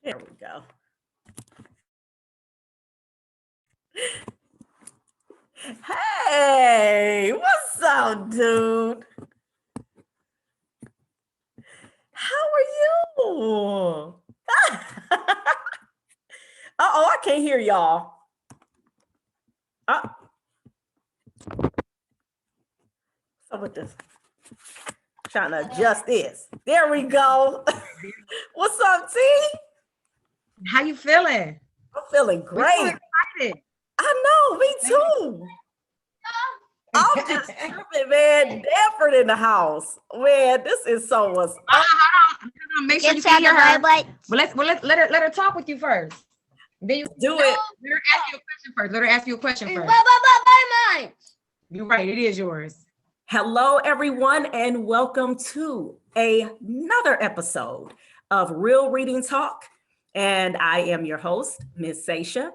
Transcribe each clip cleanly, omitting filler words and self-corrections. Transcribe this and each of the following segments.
There we go. Hey, what's up, dude? How are you? Uh-oh, I can't hear y'all. So with this, trying to adjust this. There we go. What's up, T? How you feeling? I'm feeling great. So excited. I know, me too. I'm just tripping, man. Danford in the house. Man, this is so what's up. Hold on. Make sure you can hear her. But let's let her talk with you first. Then you do it. Let her ask you a question first. Mine. You're right, it is yours. Hello, everyone, and welcome to another episode of Real Reading Talk. And I am your host, Ms. Sasha.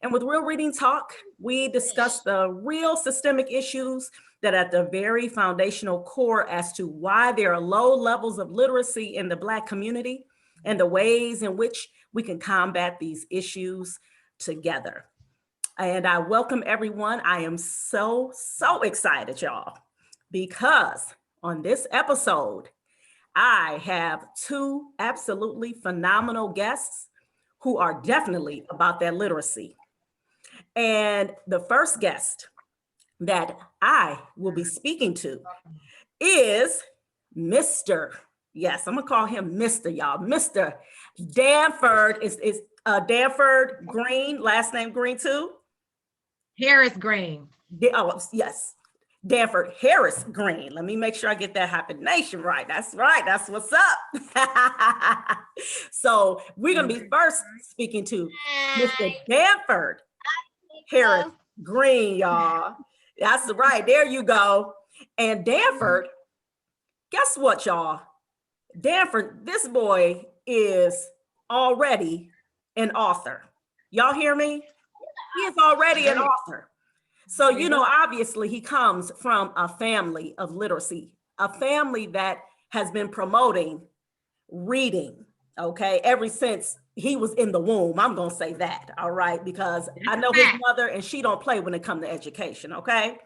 And with Real Reading Talk, we discuss the real systemic issues that are at the very foundational core as to why there are low levels of literacy in the Black community and the ways in which we can combat these issues together. And I welcome everyone. I am so excited, y'all, because on this episode, I have two absolutely phenomenal guests who are definitely about that literacy. And the first guest that I will be speaking to is Mr. Yes, I'm gonna call him Mr. Y'all. Mr. Danford is Danford Green, last name Green too? Harris-Green. Oh, yes. Danford Harris-Green. Let me make sure I get that hyphenation right. That's right. That's what's up. So we're going to be first speaking to Mr. Danford Harris-Green, y'all. That's right. There you go. And Danford, guess what, y'all? Danford, this boy is already an author. Y'all hear me? He is already an author. So, you know, obviously he comes from a family of literacy, a family that has been promoting reading, okay, ever since he was in the womb. I'm going to say that, all right, because I know his mother and she don't play when it comes to education, okay?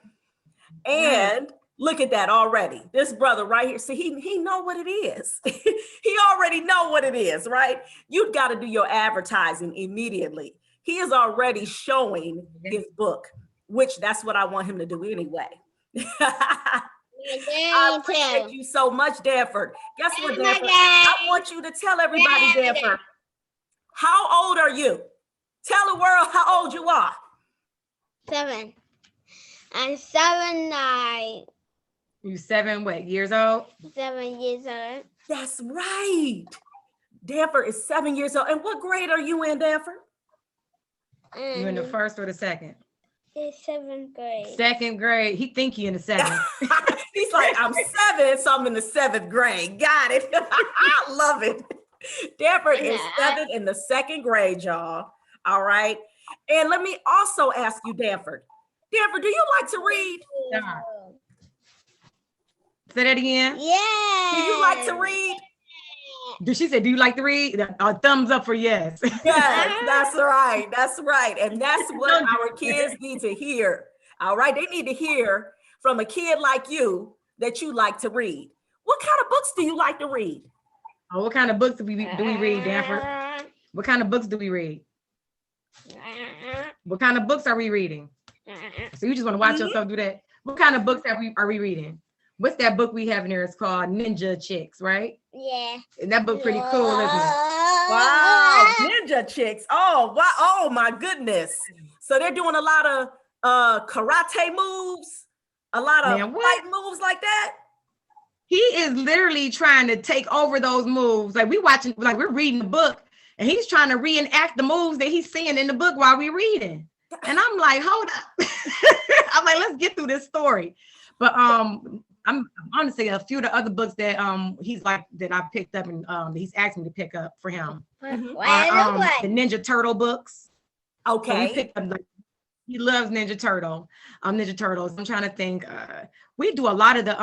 And look at that already. This brother right here, see, he know what it is. He already know what it is, right? You've got to do your advertising immediately. He is already showing his book, which that's what I want him to do anyway. I appreciate you so much, Danford. Guess what, Danford? I want you to tell everybody, Danford, how old are you? Tell the world how old you are. 7. I'm 7, 9. You 7 years old? 7 years old. That's right. Danford is 7 years old. And what grade are you in, Danford? You in the first or the second? It's 7th grade. 2nd grade. He think he in the 7th. He's like, I'm 7, so I'm in the 7th grade. Got it. I love it. Danford is 7 in the 2nd grade, y'all. All right. And let me also ask you, Danford. Danford, do you like to read? Yeah. Say that again. Yeah. Do you like to read? She said, do you like to read? A thumbs up for yes. Yes, that's right. That's right. And that's what our kids need to hear. All right. They need to hear from a kid like you that you like to read. What kind of books do you like to read? Oh, what kind of books do we read, Danford? What kind of books do we read? What kind of books are we reading? So you just want to watch yourself do that? What kind of books are we reading? What's that book we have in there? It's called Ninja Chicks, right? Yeah. And that book pretty cool, isn't it? Wow, Ninja Chicks. Oh, wow. Oh my goodness. So they're doing a lot of karate moves, a lot of fight moves like that. He is literally trying to take over those moves. Like we're reading the book and he's trying to reenact the moves that he's seeing in the book while we're reading. And I'm like, hold up. I'm like, let's get through this story. But I'm honestly a few of the other books that he's like that I picked up and he's asked me to pick up for him. The Ninja Turtle books. Okay. So we picked up, he loves Ninja Turtles. I'm trying to think. We do a lot of the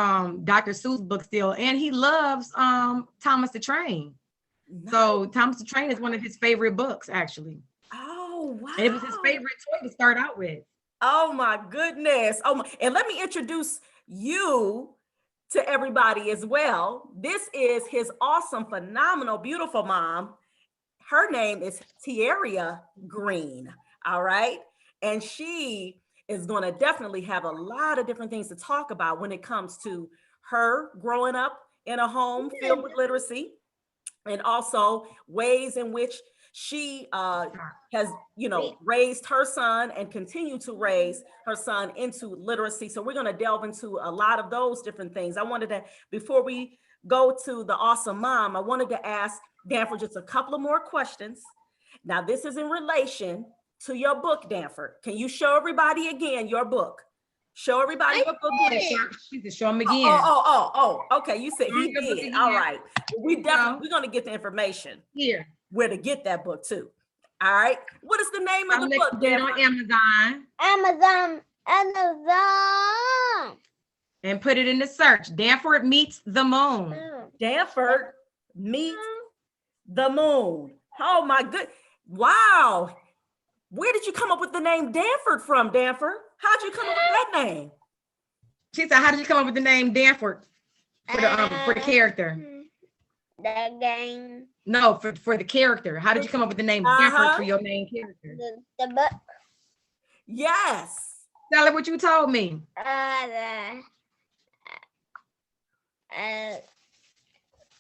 Dr. Seuss books still, and he loves Thomas the Train. So Thomas the Train is one of his favorite books, actually. Oh, wow. And it was his favorite toy to start out with. Oh my goodness. Oh my, and let me introduce you to everybody as well. This is his awesome, phenomenal, beautiful mom. Her name is Tiairrea Green. All right. And she is going to definitely have a lot of different things to talk about when it comes to her growing up in a home filled with literacy, and also ways in which she has, raised her son and continue to raise her son into literacy. So we're going to delve into a lot of those different things. I wanted to, before we go to the awesome mom, I wanted to ask Danford just a couple of more questions. Now, this is in relation to your book, Danford. Can you show everybody again your book? Show everybody your book. She said, show him again. Okay. You said he did. All right. We're going to get the information here where to get that book too. All right. What is the name of the book? Get on Amazon. Amazon. And put it in the search. Danford Meets the Moon. Danford Meets the Moon. Oh my good. Wow. Where did you come up with the name Danford from, Danford? How'd you come up with that name? She said, how did you come up with the name Danford for the character? The game. No, for the character. How did you come up with the name Danford for your main character? The book. Yes. Tell her what you told me.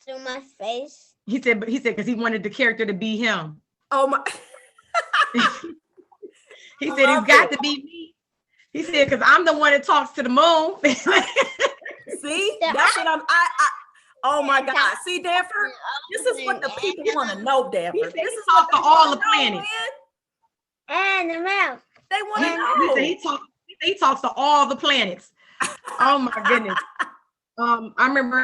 To my face. He said because he wanted the character to be him. Oh my. He said it's got to be me. He said because I'm the one that talks to the moon. See, that's what oh my God. See, Danford, this is what the people want to know, Danford. This is talk to all the planets. And the mouse. They want to know. He talks to all the planets. Oh my goodness. I remember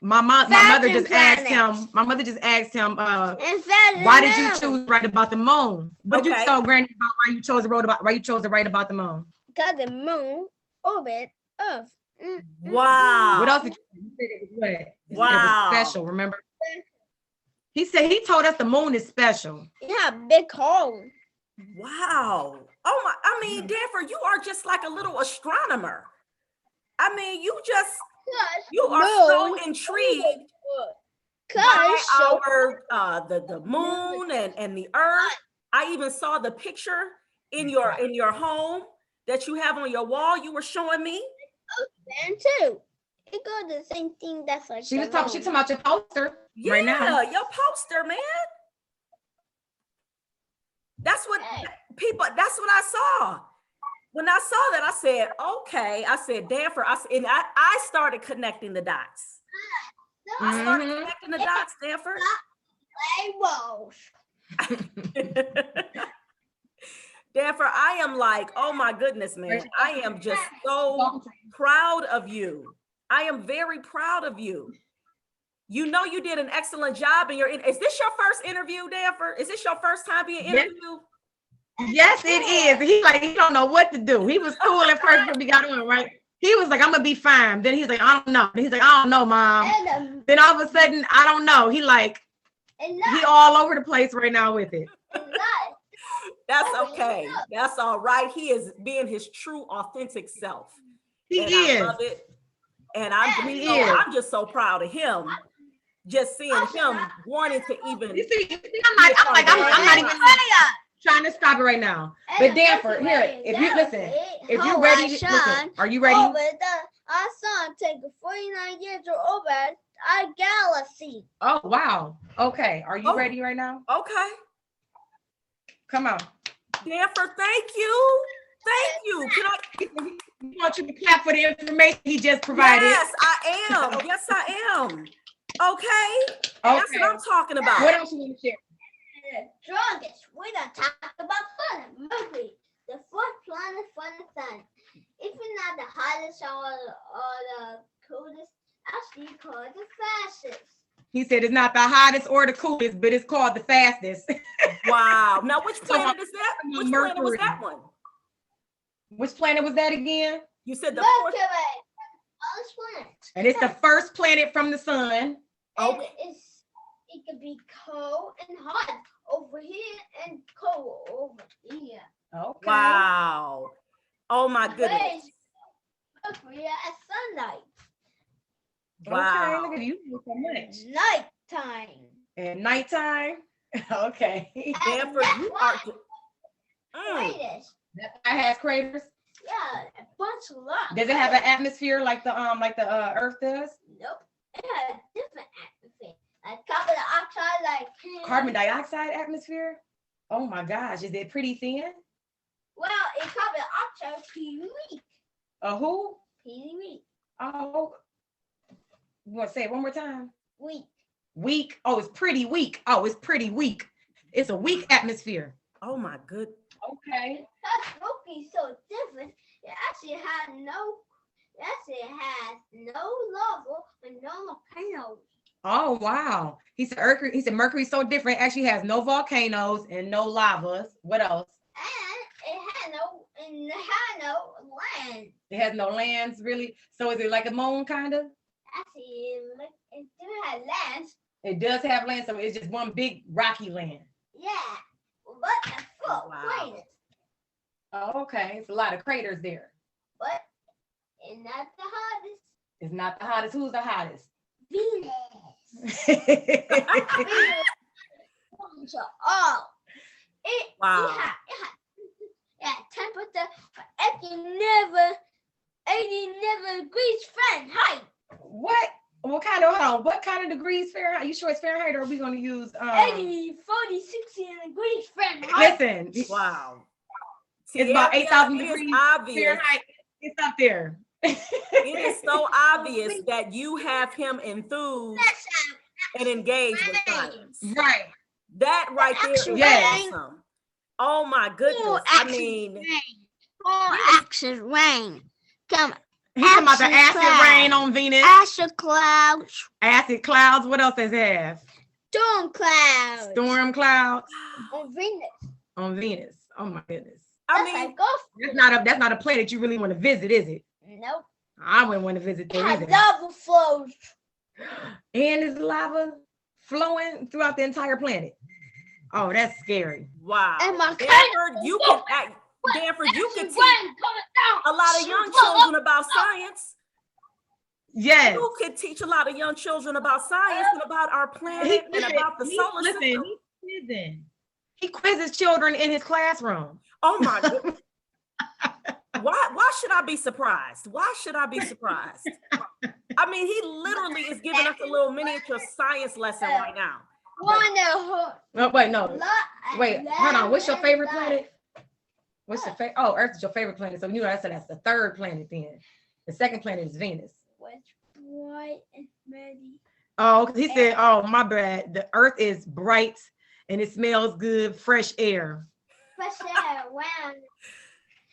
my mother just asked him. My mother just asked him, why did you choose to write about the moon? What did you tell Granny about why you chose to write about the moon? Because the moon orbit Earth. Wow. What else did you say? It was what? Wow. It was special, remember? He said he told us the moon is special. Yeah, big hole. Wow. Oh my, I mean, Danford, you are just like a little astronomer. I mean, you are so intrigued by our the moon and the earth. I even saw the picture in your home that you have on your wall. You were showing me. And too. It goes the same thing. That's like she talking about your poster right now. Yeah, your poster, man. That's what that's what I saw. When I saw that, I said, okay. I said, Danford, and I started connecting the dots. I started connecting the dots, Danford. Danford, I am like, oh my goodness, man. I am just so proud of you. I am very proud of you. You know you did an excellent job in is this your first interview, Danford? Is this your first time being interviewed? Yes, it is. He don't know what to do. He was cool at first when we got on, right? He was like, I'm gonna be fine. Then he's like, I don't know. He's like, I don't know, Mom. Then all of a sudden, I don't know. He all over the place right now with it. That's okay. That's all right. He is being his true, authentic self. He is. I love it. And I'm just so proud of him. Just seeing him wanting to even. You see, I'm not even trying to stop it right now. But Danford, here, if you're ready, listen, are you ready? Our sun take 49 years to orbit our galaxy. Oh, wow. Okay. Are you ready right now? Okay. Come on. Danford, thank you. Thank you. I want you to clap for the information he just provided. Yes, I am. Yes, I am. Okay. That's what I'm talking about. What else you want to share? The strongest. We don't talk about fun. Mercury, the fourth planet from the sun. If it's not the hottest or the coolest, actually called the fastest. He said it's not the hottest or the coolest, but it's called the fastest. Wow. Now, which planet is that? Which planet was that one? Which planet was that again? You said the Mercury. fourth. Planet. And it's the first planet from the sun. And it's It could be cold and hot over here and cold over here. Okay. Wow. Oh my goodness. Mercury at sunlight. Wow. Okay, look at you do so much. Nighttime. At nighttime. Okay. Danford, you are. Craters. That has craters. Yeah, a bunch of rocks. Does it have an atmosphere like the Earth does? Nope. It has a different atmosphere. Like carbon dioxide, like Carbon dioxide atmosphere? Oh my gosh, is it pretty thin? well, it's carbon dioxide pretty weak. Who? Pretty weak. Oh, you want to say it one more time? Weak. Weak. Oh, it's pretty weak. Oh, it's pretty weak. It's a weak atmosphere. Oh my good. Okay. That smoky so different. It actually has no lava and no volcanoes. Oh wow. He said Mercury's so different. It actually has no volcanoes and no lavas. What else? And it had no land. It has no lands really. So is it like a moon kind of? Actually, it do have lands. It does have land, so it's just one big rocky land. Yeah, but it's full of Wow. craters. Oh, okay. It's a lot of craters there. But it's not the hottest. It's not the hottest. Who's the hottest? Venus. Wow. So, oh, it Wow. had temperature for 80 degrees Fahrenheit. What kind of, hold on, what kind of degrees Fahrenheit? Are you sure it's Fahrenheit or are we going to use 80, 40, 60 degrees Fahrenheit. listen, Wow. it's about Tiairrea, 8,000 it is degrees obvious. Fahrenheit. It's up there. It is so obvious that you have him enthused and engaged with science. Right. That right there is Yes. awesome. Oh my goodness. I mean, Acid rain. Come on. He's talking about the Acid acid cloud. rain on Venus. Acid clouds. Acid clouds. What else does it have? Storm clouds. Storm clouds On Venus. on Venus. Oh my goodness. I That's mean, like ghost. That's not a planet you really want to visit, is it? Nope. I wouldn't want to visit It there has either. lava flows. And is lava flowing throughout the entire planet? Oh, that's scary. wow. And my Danford, you can act. Danford, you can teach a lot of young children about science. Yes. You could teach a lot of young children about science and about our planet and about the solar system. He quizzes children in his classroom. Oh my goodness. Why should I be surprised? Why should I be surprised? I mean, he literally is giving us a little miniature science lesson right now. Wonderful. Oh, wait, no. Wait, hold on. What's your favorite planet? What's your favorite? Oh, Earth is your favorite planet. So you know that's the third planet then. The second planet is Venus. Which bright and ready. Oh, he said, oh, my bad. The Earth is bright and it smells good, fresh air. Fresh air around.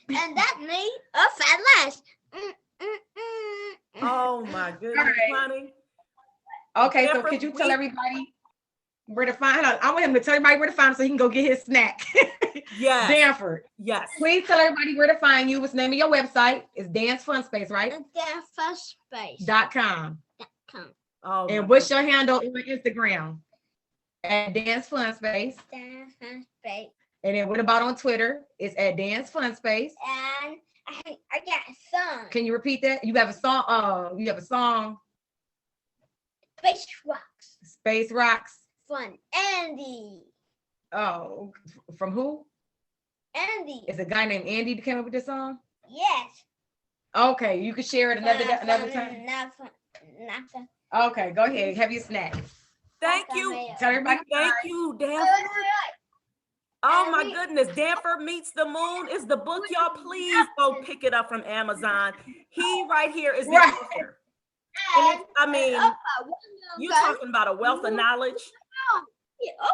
And that made a fat lash. Oh my goodness, All right. honey. Okay, so Jennifer, could you tell everybody where to find? I want him to tell everybody where to find him so he can go get his snack. Yes. Danford, Yes. please tell everybody where to find you. What's the name of your website? It's dansfunspace, right? Dansfunspace. .com. Oh, And my what's your handle on Instagram? At dansfunspace. Dansfunspace. And then what about on Twitter? It's at dansfunspace. And I got a song. Can you repeat that? You have a song. You have a song. Space Rocks. Space Rocks. Fun. Andy. Oh, from who? Andy. It's a guy named Andy that came up with this song. Yes. Okay, you can share it another time. Not fun. Okay, go ahead. Have your snack. Thank you. Tell everybody. Thank you, Danford. Oh my goodness, Danford Meets the Moon is the book, y'all. Please go pick it up from Amazon. He right here is the Right. author. And it's, I mean, you're talking about a wealth of knowledge.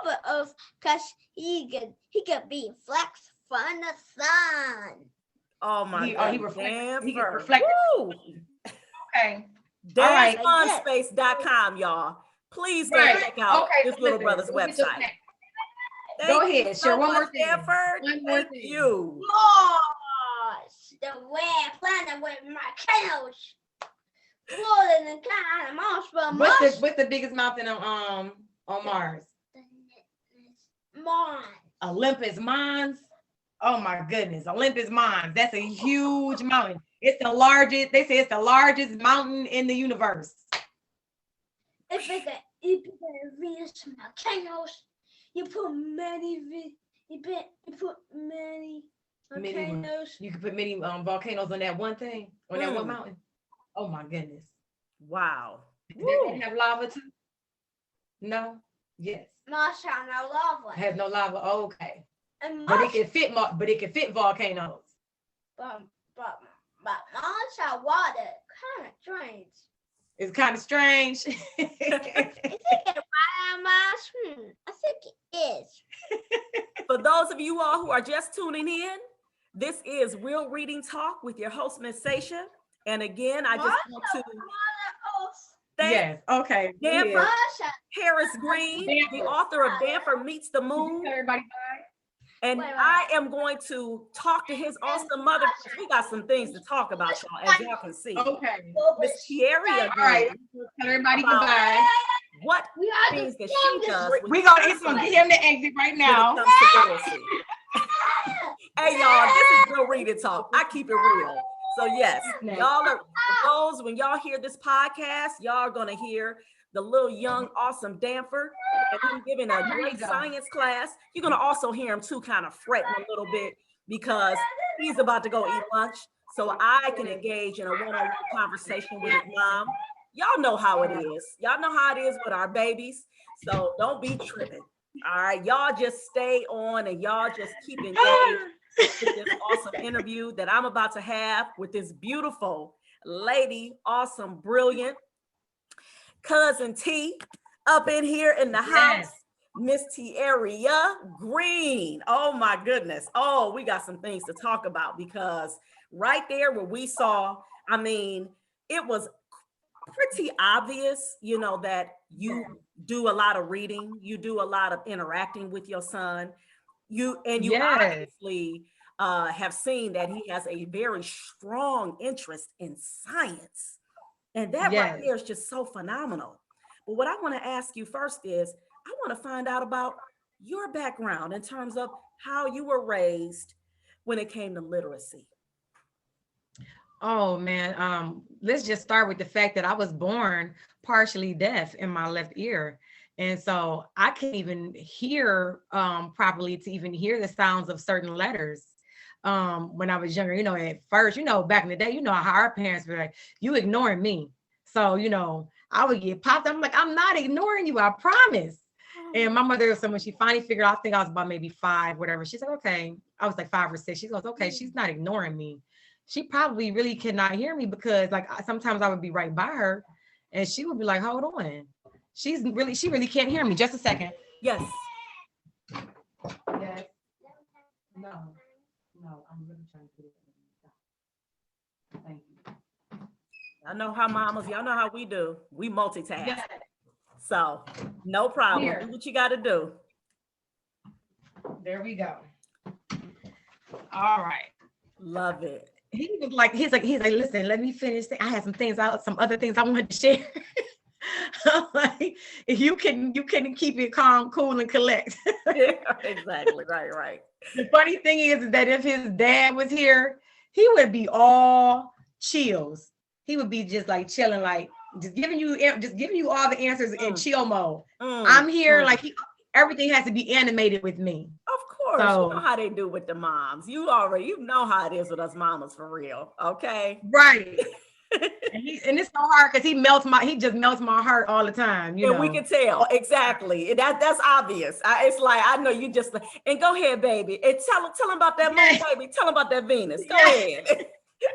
Over Earth, cause he could be flex from the sun. Oh my He God, reflected. He Danford. reflected. Woo. Okay. All right. dansfunspace.com, y'all. Please go Right. check out Okay, this so little listen, brother's go get your website. snack. Thank Go you ahead, so share one much, more thing. Danford. One more Thank thing. you. Mars, the red planet with volcanoes. More than the kind of Mars from Mars. What's the biggest mountain on Mars? Mars. Olympus Mons. Oh my goodness, Olympus Mons. That's a huge mountain. It's the largest. They say it's the largest mountain in the universe. It's bigger Venus volcanoes. You put many volcanoes. You can put many volcanoes on that one thing, on that one mountain. Oh my goodness. Wow. They have lava too? No? Yes. Mars has no lava. Have no lava. Oh, okay. And But Mars, it can fit volcanoes. but Mars has water. Kind of strange. It's kind of strange. Is it water on Mars? I think it is. For those of you all who are just tuning in, this is Real Reading Talk with your host, Miss Sasha. And again, I just want to thank Yes. Okay. Danford Mars has Harris-Green, the author of Danford Meets the Moon. Everybody. And I am going to talk to his awesome mother. We got some things to talk about, y'all, as y'all can see. Okay. Miss Tiairrea All right. Green, Tell everybody goodbye. what We are things the that she does. strongest. with We're gonna her son get him to exit right when now. it comes to literacy. Hey, y'all, this is Real Reading Talk. I keep it real. So yes, y'all are, for those, when y'all hear this podcast, y'all are gonna hear the little young, awesome Danford, and him giving a great science class. You're gonna also hear him too kind of fretting a little bit because he's about to go eat lunch. So I can engage in a one-on-one conversation with his mom. Y'all know how it is. Y'all know how it is with our babies. So don't be tripping. All right, y'all just stay on and y'all just keep engaged with this awesome interview that I'm about to have with this beautiful lady, awesome, brilliant cousin T up in here in the house, Miss Tiairrea Green. Oh my goodness. Oh, we got some things to talk about because right there where we saw, I mean, it was pretty obvious, you know, that you do a lot of reading, you do a lot of interacting with your son. You obviously have seen that he has a very strong interest in science. And that right there is just so phenomenal. But what I want to ask you first is, I want to find out about your background in terms of how you were raised when it came to literacy. Oh man, let's just start with the fact that I was born partially deaf in my left ear. And so I can't even hear properly to even hear the sounds of certain letters. When I was younger, you know, at first, you know, back in the day, you know how our parents were like, you ignoring me. So, you know, I would get popped. I'm like, I'm not ignoring you, I promise. And my mother, so when she finally figured out, I think I was about maybe 5, whatever. She's like, okay. I was like 5 or 6. She goes, okay, she's not ignoring me. She probably really cannot hear me because like sometimes I would be right by her and she would be like, hold on. She really can't hear me. Just a second. Yes. Yes. No, I'm really trying to do it. Thank you. I know how mamas, y'all know how we do. We multitask. Yes. So no problem. Here. Do what you got to do. There we go. All right. Love it. He's like, listen, let me finish. I had some other things I wanted to share. Like, if you can keep it calm, cool, and collect. Exactly. Right. The funny thing is that if his dad was here, he would be all chills. He would be just like chilling, like just giving you all the answers in chill mode. I'm here, like everything has to be animated with me. Of course, you know how they do with the moms. You know how it is with us mamas for real. Okay. Right. and it's so hard because he just melts my heart all the time. You know, we can tell exactly. That's obvious. It's like I know you just and go ahead, baby, and tell him about that moon, baby. Tell him about that Venus. Go ahead.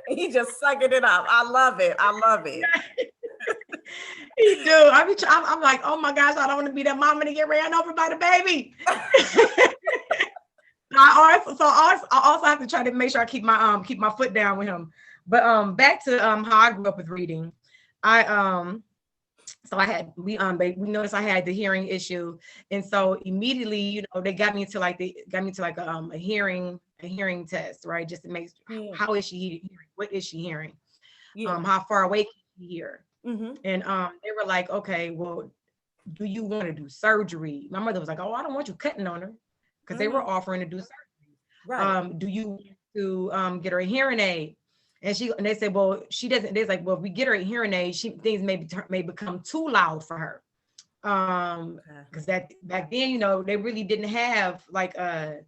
And he just sucking it up. I love it. He do. I'm like, oh my gosh, I don't want to be that mama to get ran over by the baby. I also have to try to make sure I keep my foot down with him. But back to how I grew up with reading. We noticed I had the hearing issue, and so immediately, you know, they got me to a hearing test, right? Just to make how is she hearing? What is she hearing? How far away can she hear? Mm-hmm. And they were like, okay, well, do you want to do surgery? My mother was like, oh, I don't want you cutting on her, because they were offering to do surgery. Right. Do you want to get her a hearing aid? And they said, well, she doesn't. They're like, well, if we get her a hearing aid, things may become too loud for her. Because that back then, you know, they really didn't have like the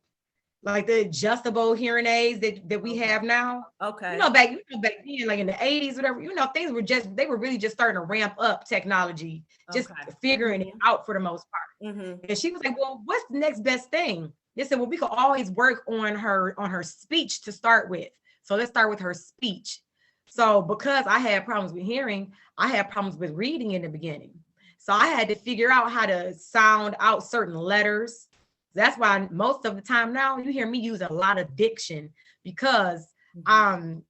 adjustable hearing aids that we have now. Okay. You know, back then, like in the 80s, whatever, you know, they were really just starting to ramp up technology, just figuring it out for the most part. And she was like, well, what's the next best thing? They said, well, we could always work on her speech to start with. So let's start with her speech. So because I had problems with hearing, I had problems with reading in the beginning. So I had to figure out how to sound out certain letters. That's why most of the time now you hear me use a lot of diction, because I'm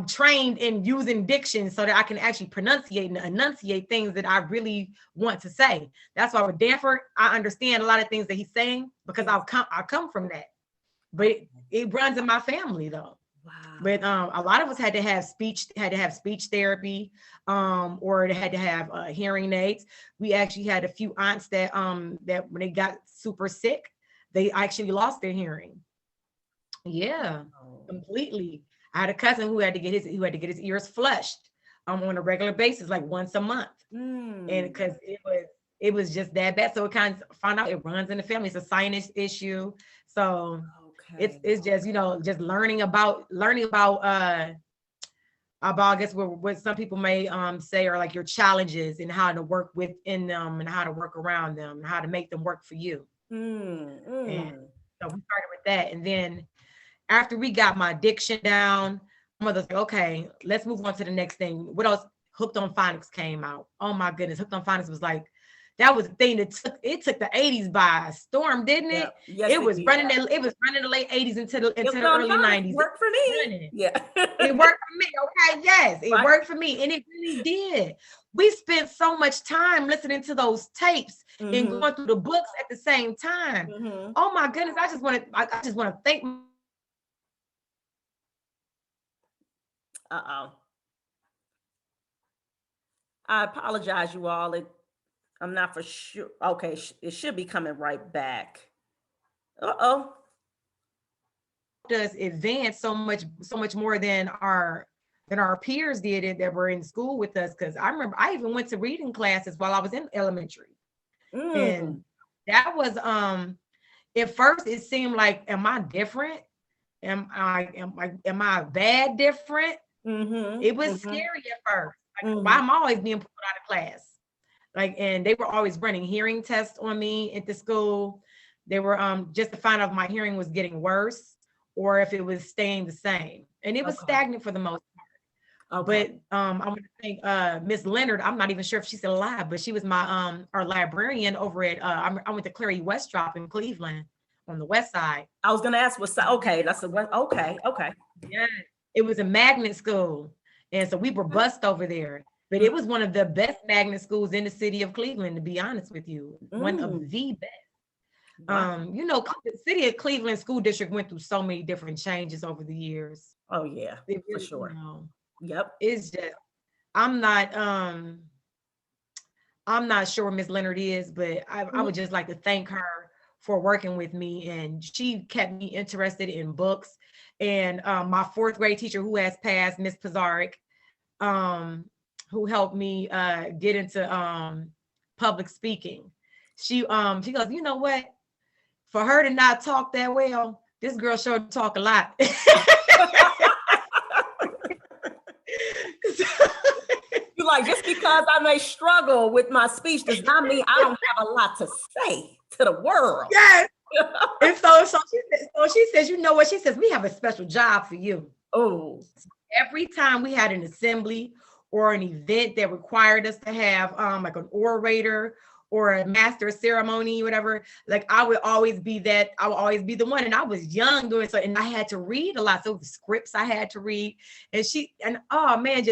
trained in using diction so that I can actually pronunciate and enunciate things that I really want to say. That's why with Danford, I understand a lot of things that he's saying, because I come from that. But it runs in my family though. Wow. But a lot of us had to have speech therapy, or they had to have hearing aids. We actually had a few aunts that when they got super sick, they actually lost their hearing. Yeah, completely. I had a cousin who had to get his ears flushed on a regular basis, like once a month. And because it was just that bad. So it kind of found out it runs in the family. It's a sinus issue. So it's just, you know, just learning about I guess what some people may say are like your challenges and how to work within them and how to work around them and how to make them work for you. And so we started with that. And then after we got my addiction down, my mother's like, okay, let's move on to the next thing. What else? Hooked on Phonics came out. Oh my goodness. Hooked on Phonics was like, that was the thing that took the 80s by storm, didn't it? Yes, it was running the late 80s into the early 90s. It worked for me. Yeah. It worked for me. Okay. Yes. It worked for me. And it really did. We spent so much time listening to those tapes and going through the books at the same time. Oh my goodness. I just want to thank. I apologize, you all. I'm not for sure. Okay, it should be coming right back. Does advance so much more than our peers did that were in school with us. Because I remember I even went to reading classes while I was in elementary, and that was at first it seemed like, am I different? Am I bad different? It was scary at first. Like, why am I always being pulled out of class? Like, and they were always running hearing tests on me at the school. They were just to find out if my hearing was getting worse or if it was staying the same. And it was stagnant for the most part. But I want to thank Miss Leonard. I'm not even sure if she's still alive, but she was my our librarian over at I went to Clary Westropp in Cleveland on the west side. I was gonna ask what side. Okay, that's the one. Okay. Yeah, it was a magnet school, and so we were bused over there. But it was one of the best magnet schools in the city of Cleveland, to be honest with you. One of the best. Wow. You know, the city of Cleveland School District went through so many different changes over the years. Oh yeah, for sure. You know, yep. It's just, I'm not sure Miss Leonard is, but I would just like to thank her for working with me, and she kept me interested in books. And my fourth grade teacher, who has passed, Miss Pizarnik, who helped me get into public speaking. She goes, you know what? For her to not talk that well, this girl sure talk a lot. You're like, just because I may struggle with my speech does not mean I don't have a lot to say to the world. Yes. And so she says, you know what? She says, we have a special job for you. Oh. Every time we had an assembly or an event that required us to have like an orator or a master of ceremony, whatever, like I would always be the one. And I was young doing so, and I had to read a lot. So the scripts I had to read, and oh man,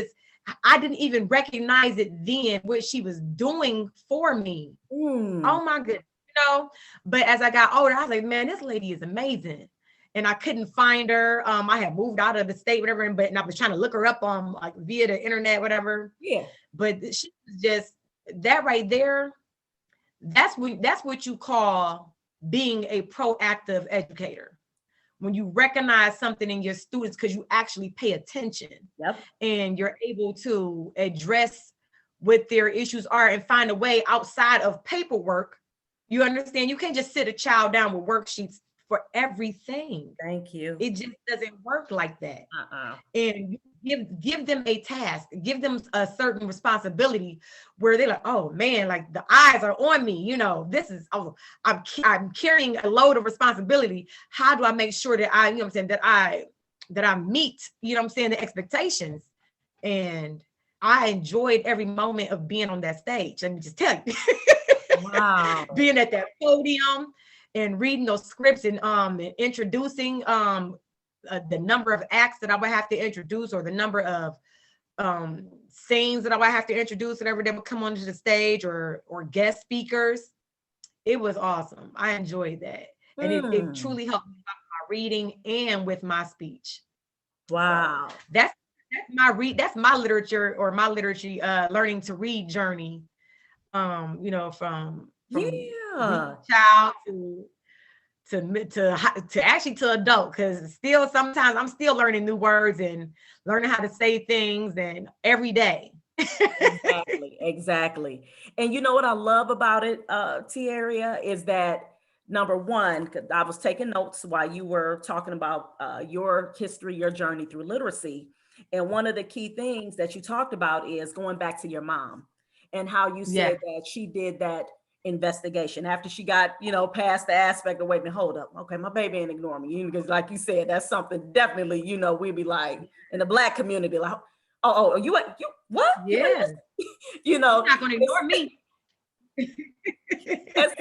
I didn't even recognize it then, what she was doing for me. Oh my goodness, you know. But as I got older, I was like, man, this lady is amazing. And I couldn't find her. I had moved out of the state, whatever, and I was trying to look her up on like via the internet, whatever. Yeah. But she was just that right there. That's what you call being a proactive educator. When you recognize something in your students because you actually pay attention. Yep. And you're able to address what their issues are and find a way outside of paperwork. You understand? You can't just sit a child down with worksheets for everything. Thank you. It just doesn't work like that. Uh-uh. And give them a task, give them a certain responsibility where they're like, oh man, like the eyes are on me. You know, this is, oh, I'm carrying a load of responsibility. How do I make sure that I, you know what I'm saying, that I meet, you know what I'm saying, the expectations? And I enjoyed every moment of being on that stage. Let me just tell you. Wow. Being at that podium and reading those scripts and introducing the number of acts that I would have to introduce, or the number of scenes that I would have to introduce whenever they would come onto the stage, or guest speakers. It was awesome. I enjoyed that. And it truly helped me with my reading and with my speech. Wow. So that's my literature, or my literature learning to read journey. You know, from child to actually to adult, because still sometimes I'm still learning new words and learning how to say things, and every day. Exactly. And you know what I love about it, Tiairrea, is that number one, 'cause I was taking notes while you were talking about your history, your journey through literacy. And one of the key things that you talked about is going back to your mom, and how you said that she did that investigation after she got, you know, past the aspect of, wait a minute, hold up. Okay, my baby ain't ignoring me. Because like you said, that's something definitely, you know, we'd be like in the Black community, like, oh, you what? Yeah. You know, you're not going to ignore me. And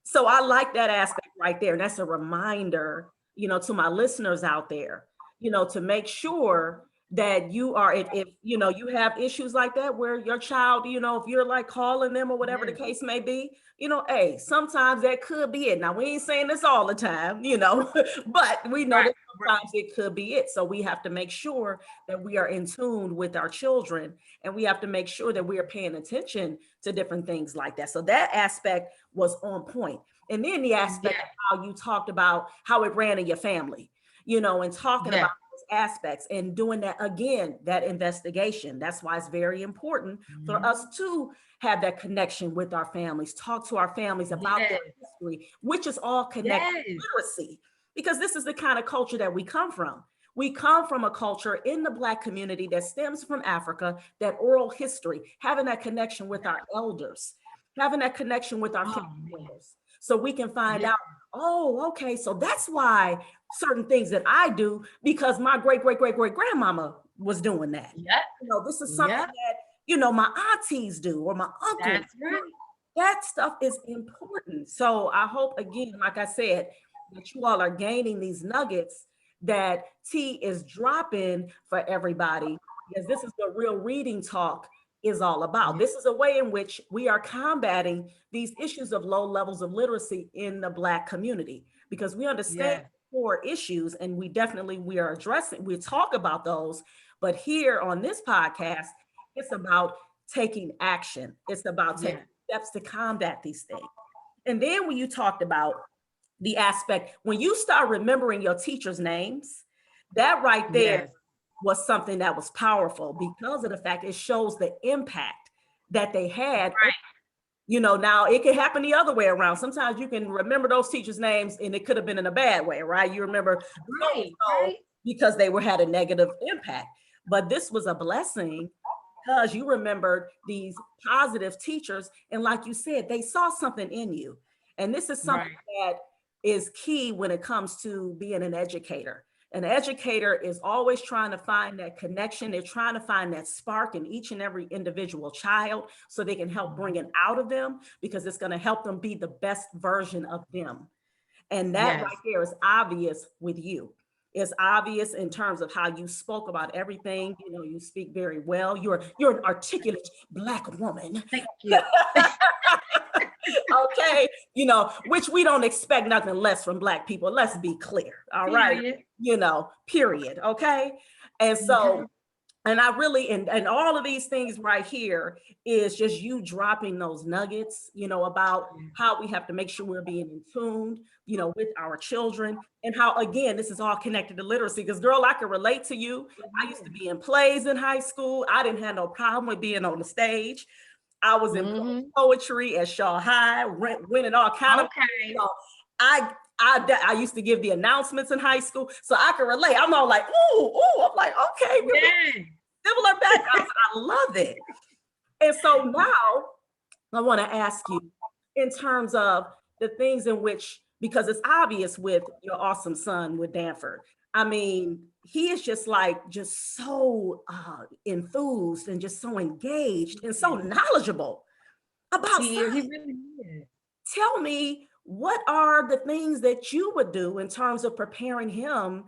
so I like that aspect right there. And that's a reminder, you know, to my listeners out there, you know, to make sure that you are, if you know, you have issues like that where your child, you know, if you're like calling them or whatever the case may be, you know, hey, sometimes that could be it. Now, we ain't saying this all the time, you know, but we know that sometimes it could be it. So we have to make sure that we are in tune with our children, and we have to make sure that we are paying attention to different things like that. So that aspect was on point. And then the aspect of how you talked about how it ran in your family, you know, and talking about aspects and doing that again, that investigation. That's why it's very important for us to have that connection with our families, talk to our families about their history, which is all connected to literacy, because this is the kind of culture that we come from. We come from a culture in the Black community that stems from Africa, that oral history, having that connection with our elders, having that connection with our family members, so we can find out, oh, okay, so that's why certain things that I do, because my great grandmama was doing that. You know, this is something that, you know, my aunties do, or my uncle. That's right. That stuff is important. So I hope, again, like I said, that you all are gaining these nuggets that T is dropping for everybody, because this is the Real Reading Talk is all about. This is a way in which we are combating these issues of low levels of literacy in the Black community, because we understand core issues, and we are addressing, we talk about those, but here on this podcast, it's about taking action. It's about taking steps to combat these things. And then when you talked about the aspect, when you start remembering your teachers' names, that right there was something that was powerful, because of the fact it shows the impact that they had. You know, now it can happen the other way around. Sometimes you can remember those teachers' names and it could have been in a bad way, right? You remember because they had a negative impact. But this was a blessing, because you remembered these positive teachers. And like you said, they saw something in you. And this is something that is key when it comes to being an educator. An educator is always trying to find that connection. They're trying to find that spark in each and every individual child, so they can help bring it out of them, because it's going to help them be the best version of them. And that right there is obvious with you. It's obvious in terms of how you spoke about everything. You know, you speak very well. You're an articulate Black woman. Thank you. Okay, you know, which we don't expect nothing less from Black people. Let's be clear. All right. You know, period. Okay. And so And I really, and all of these things right here is just you dropping those nuggets, about how we have to make sure we're being in tune, with our children, and how, again, this is all connected to literacy. Because, girl, I can relate to you. I used to be in plays in high school. I didn't have no problem with being on the stage. I was in poetry at Shaw High, winning all kind of, I used to give the announcements in high school, so I can relate. I'm all like, ooh, I'm like, okay, similar backgrounds. I love it. And so now I want to ask you, in terms of the things in which, because it's obvious with your awesome son with Danford, I mean, he is just so enthused and just so engaged and so knowledgeable about science. He really is. Tell me, what are the things that you would do in terms of preparing him,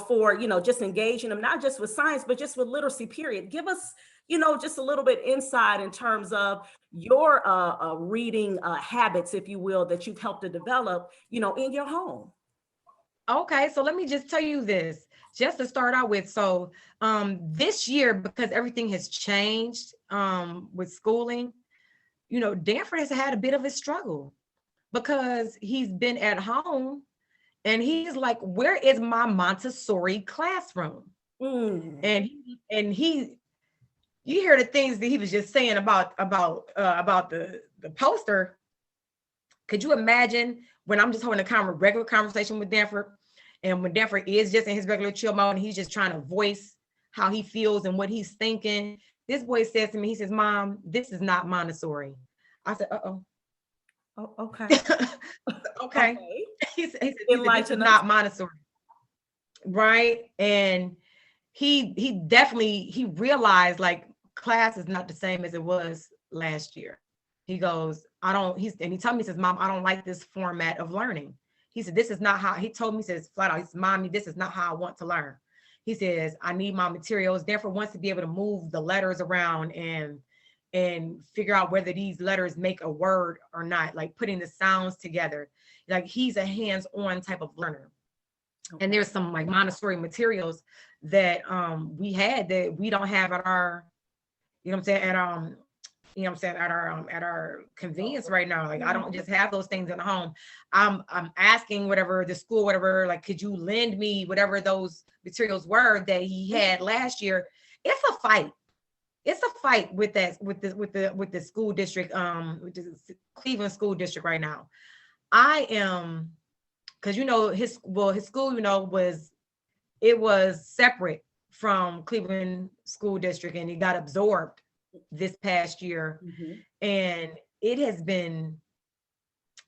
for, just engaging him, not just with science, but just with literacy, period. Give us, just a little bit insight in terms of your reading habits, if you will, that you've helped to develop, in your home. Okay, so let me just tell you this, just to start out with. So this year, because everything has changed with schooling, Danford has had a bit of a struggle because he's been at home and he's like, where is my Montessori classroom? And he, you hear the things that he was just saying about the poster. Could you imagine when I'm just having a regular conversation with Danford, and when Danford is just in his regular chill mode and he's just trying to voice how he feels and what he's thinking, this boy says to me, he says, Mom, this is not Montessori. I said, Oh, okay. Okay. He said this is not Montessori. Right. And he definitely realized like class is not the same as it was last year. He goes, and he told me, he says, Mom, I don't like this format of learning. He said, this is not how, he told me, he says flat out, he says, Mommy, this is not how I want to learn. He says, I need my materials. Therefore, wants to be able to move the letters around and figure out whether these letters make a word or not, like putting the sounds together. Like he's a hands-on type of learner. And there's some like Montessori materials that we had that we don't have at our, at our convenience right now. Like I don't just have those things in the home. I'm asking whatever the school, whatever, like, could you lend me whatever those materials were that he had last year? It's a fight. It's a fight with the school district, which is Cleveland School District right now. I am, because his school, was separate from Cleveland School District, and it got absorbed this past year. And it has been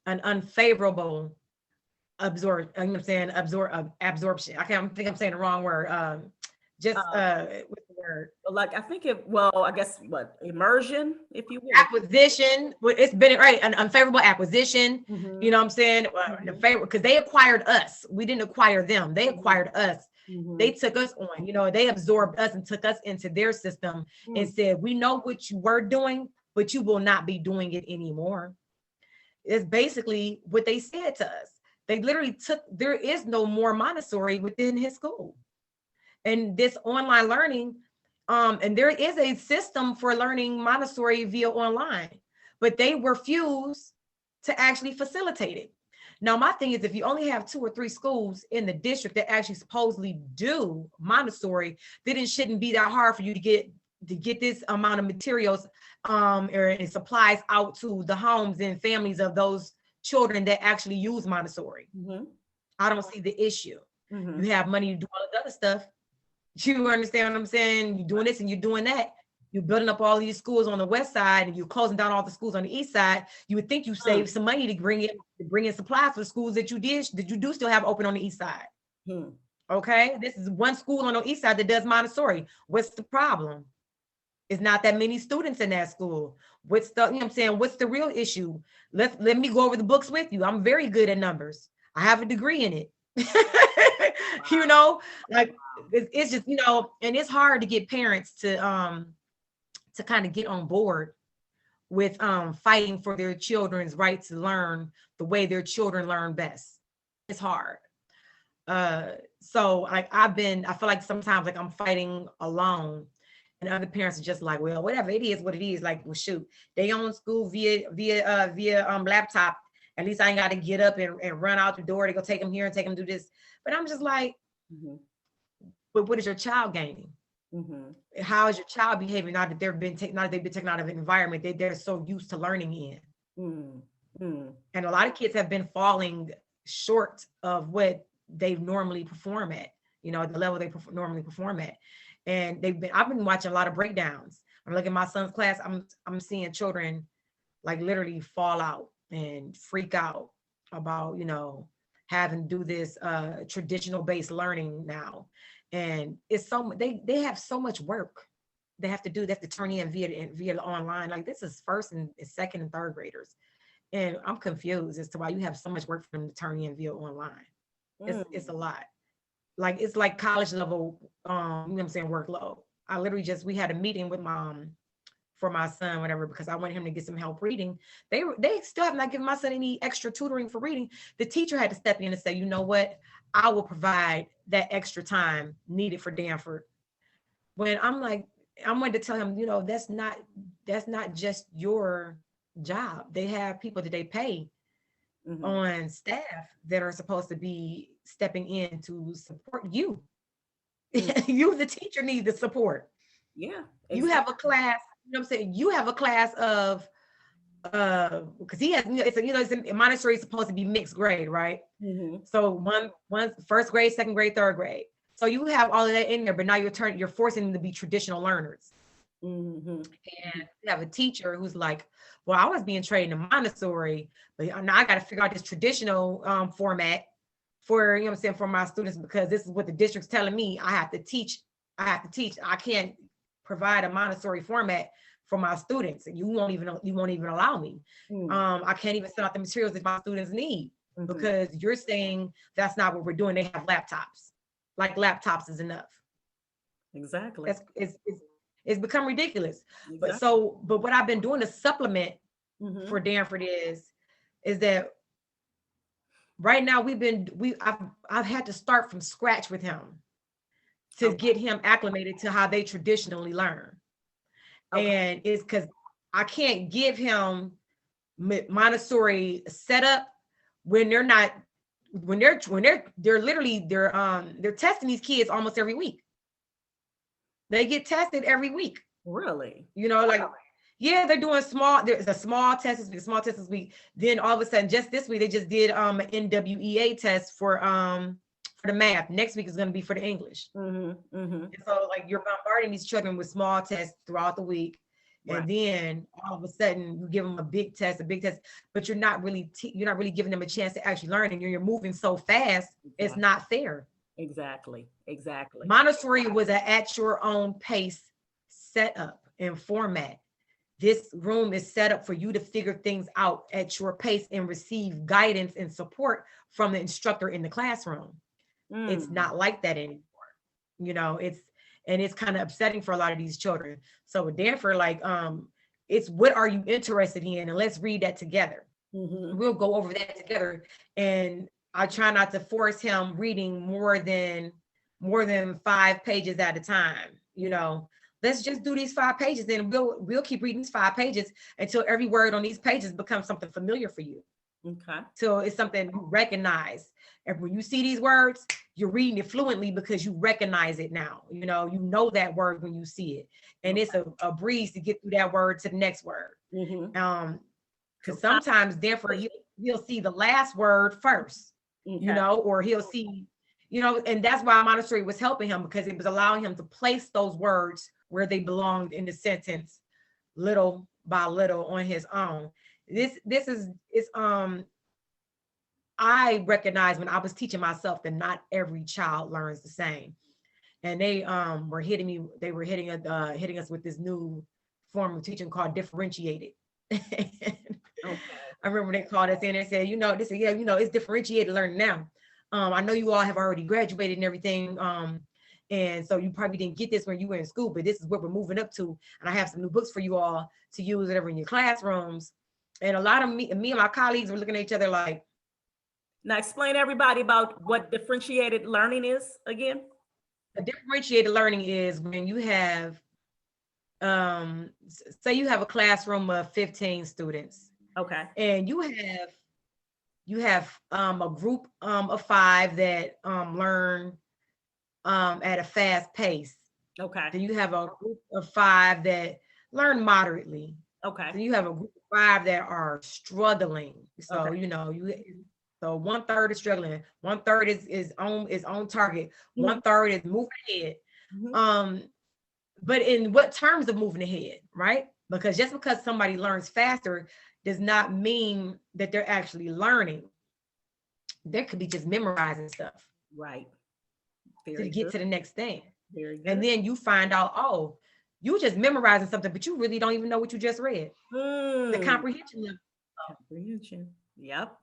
an unfavorable absorption. I think I'm saying the wrong word. What's the word? Like, I think I guess immersion, if you will. Acquisition. It's been an unfavorable acquisition. You know what I'm saying? Because they acquired us. We didn't acquire them. They acquired us. They took us on, they absorbed us and took us into their system and said, we know what you were doing, but you will not be doing it anymore. It's basically what they said to us. They literally there is no more Montessori within his school. And this online learning, and there is a system for learning Montessori via online, but they refuse to actually facilitate it. Now, my thing is, if you only have 2 or 3 schools in the district that actually supposedly do Montessori, then it shouldn't be that hard for you to get this amount of materials and supplies out to the homes and families of those children that actually use Montessori. I don't see the issue. You have money to do all the other stuff. You understand what I'm saying? You're doing this and you're doing that. You're building up all these schools on the west side and you're closing down all the schools on the east side. You would think you save some money to bring in supplies for the schools that you do still have open on the east side. Okay, this is one school on the east side that does Montessori. What's the problem? It's not that many students in that school. What's the real issue? Let me go over the books with you. I'm very good at numbers. I have a degree in it. It's just, and it's hard to get parents to kind of get on board with fighting for their children's right to learn the way their children learn best. It's hard. So like I feel like sometimes like I'm fighting alone, and other parents are just like, well, whatever, it is what it is. Like, well, shoot, they on school via laptop. At least I ain't got to get up and run out the door to go take them here and take them do this. But I'm just like, but what is your child gaining? How is your child behaving now that they've been taken out of an environment that they're so used to learning in? And a lot of kids have been falling short of what they normally perform at, you know, at the level they normally perform at. And I've been watching a lot of breakdowns. I'm looking at my son's class. I'm seeing children like literally fall out and freak out about, you know, having to do this traditional based learning now. And it's so they have so much work they have to do. They have to turn in via online. Like this is first and second and third graders. And I'm confused as to why you have so much work for them to turn in via online. It's a lot. Like it's like college level, you know what I'm saying, workload. I literally we had a meeting with for my son, whatever, because I wanted him to get some help reading. They still have not given my son any extra tutoring for reading. The teacher had to step in and say, you know what, I will provide that extra time needed for Danford. When I'm like, I wanted to tell him, you know, that's not just your job. They have people that they pay on staff that are supposed to be stepping in to support you. You, the teacher, need the support. Yeah. Exactly. You have a class, you know what I'm saying? You have a class of, because he has, it's Montessori is supposed to be mixed grade, right? So one first grade, second grade, third grade. So you have all of that in there, but now you're forcing them to be traditional learners. And you have a teacher who's like, well, I was being trained in Montessori, but now I got to figure out this traditional format for, you know what I'm saying, for my students, because this is what the district's telling me I have to teach. I can't provide a Montessori format for my students. And you won't even allow me. I can't even send out the materials that my students need because you're saying that's not what we're doing. They have laptops. Like laptops is enough. Exactly. It's become ridiculous. Exactly. But what I've been doing to supplement for Danford is that right now I've had to start from scratch with him to get him acclimated to how they traditionally learn. And it's because I can't give him Montessori setup when they're not, they're literally they're testing these kids almost every week. They get tested every week. Really? You know, like, yeah, they're doing there's a small test this week. Then all of a sudden, just this week, they just did an NWEA test for the math. Next week is going to be for the English. And so like you're bombarding these children with small tests throughout the week. Right. And then all of a sudden you give them a big test, but you're not really giving them a chance to actually learn, and you're moving so fast. It's not fair. Exactly. Montessori was an at your own pace setup and format. This room is set up for you to figure things out at your pace and receive guidance and support from the instructor in the classroom. It's not like that anymore. You know, it's kind of upsetting for a lot of these children. So with Danford, like, it's what are you interested in? And let's read that together. We'll go over that together. And I try not to force him reading more than 5 pages at a time. You know, let's just do these 5 pages, and we'll keep reading these 5 pages until every word on these pages becomes something familiar for you. Okay. So it's something you recognize. And when you see these words, you're reading it fluently because you recognize it now. You know that word when you see it. And it's a breeze to get through that word to the next word. Because sometimes, therefore, he'll see the last word first, you know, or he'll see, you know, and that's why Montessori was helping him, because it was allowing him to place those words where they belonged in the sentence little by little on his own. I recognize when I was teaching myself that not every child learns the same. And they were hitting us with this new form of teaching called differentiated. I remember they called us in and said, it's differentiated learning now. I know you all have already graduated and everything. And so you probably didn't get this when you were in school, but this is what we're moving up to. And I have some new books for you all to use whatever in your classrooms. And a lot of me and my colleagues were looking at each other like, Now explain to everybody about what differentiated learning is again. A differentiated learning is when you have, say you have a classroom of 15 students. Okay. And you have a group of 5 that learn at a fast pace. Okay. Then you have a group of 5 that learn moderately. Okay. Then you have a group of 5 that are struggling. So Okay. So 1/3 is struggling, 1/3 is on target, Mhm. 1/3 is moving ahead. Mhm. But in what terms of moving ahead, right? Because just because somebody learns faster does not mean that they're actually learning. They could be just memorizing stuff Right. to Very get good. to the next thing. Very good. And then you find out, oh, you just memorizing something, but you really don't even know what you just read. The comprehension level. Comprehension. Yep.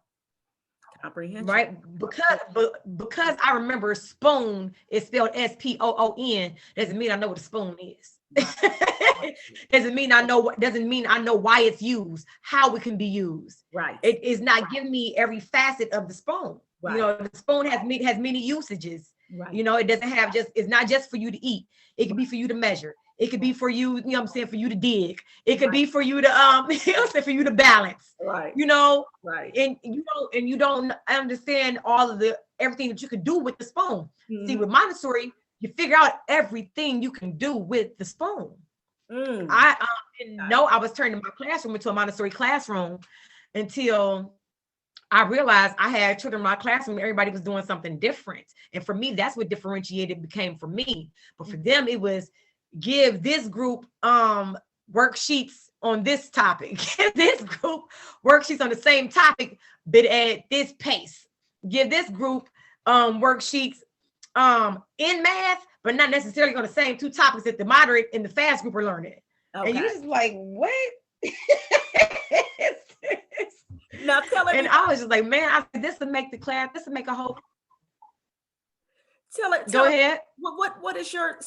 Comprehension. Right? Because I remember spoon is spelled SPOON, doesn't mean I know what a spoon is. Right. doesn't mean I know why it's used, how it can be used. Right. It is not giving me every facet of the spoon. Right. You know, the spoon has many usages. Right. You know, it's not just for you to eat. It can be for you to measure. It could be for you, you know what I'm saying, for you to dig. It could be for you to for you to balance. Right. You know, Right. and you don't understand all of everything that you can do with the spoon. Mm-hmm. See, with Montessori, you figure out everything you can do with the spoon. I didn't know I was turning my classroom into a Montessori classroom until I realized I had children in my classroom. Everybody was doing something different. And for me, that's what differentiated became for me. But for them, it was give this group worksheets on this topic. Give this group worksheets on the same topic, but at this pace. Give this group worksheets in math, but not necessarily on the same 2 topics that the moderate and the fast group are learning. Okay. And you're just like, what? Now tell everybody. And I was just like, man, this would make the class, this would make a whole. Go ahead. What is your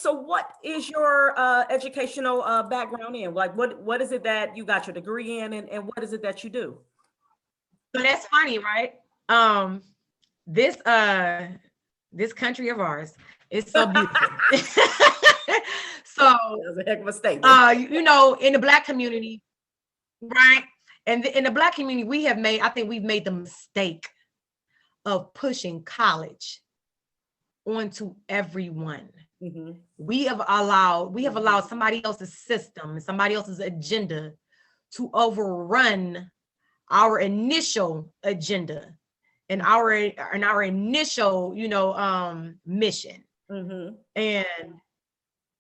educational background in? Like what is it that you got your degree in, and what is it that you do? So that's funny, right? This country of ours is so beautiful. So that was a heck of a statement. You know, in the Black community, right? And in the Black community, I think we've made the mistake of pushing college onto everyone. Mm-hmm. We have allowed somebody else's system and somebody else's agenda to overrun our initial agenda and our initial, mission. Mm-hmm. And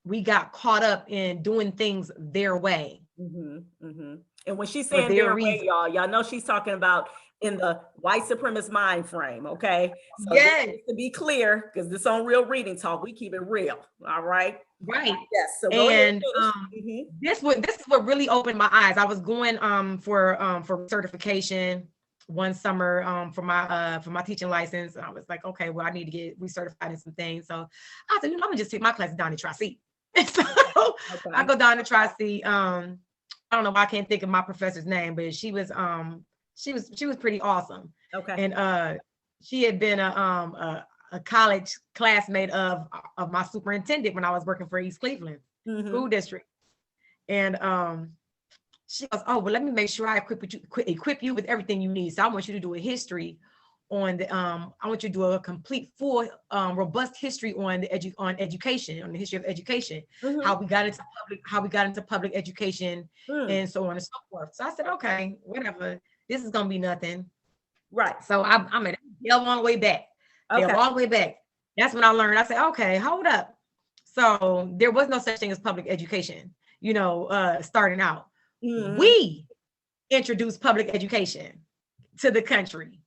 we got caught up in doing things their way. Mm-hmm. Mm-hmm. And when she's saying their way, y'all know she's talking about in the white supremacist mind frame, okay? So yes. To be clear, because this on Real Reading Talk, we keep it real, all right? Right. Yes. So this is what really opened my eyes. I was going for certification one summer for my teaching license. And I was like, okay, well, I need to get recertified in some things. So I said, I'm gonna just take my class down to Tri-C. So I go down to Tri-C. I don't know why I can't think of my professor's name, but she was pretty awesome. Okay. And she had been a college classmate of my superintendent when I was working for East Cleveland School District. And she goes, oh, well, let me make sure I equip you with everything you need. So I want you to do a history on the I want you to do a complete full robust history on education, on the history of education, how we got into public education and so on and so forth. So I said, okay, whatever, this is gonna be nothing. Right. So I'm gonna delve all the way back. Okay. All the way back. That's when I learned. I said, okay, hold up. So there was no such thing as public education, starting out. We introduced public education to the country.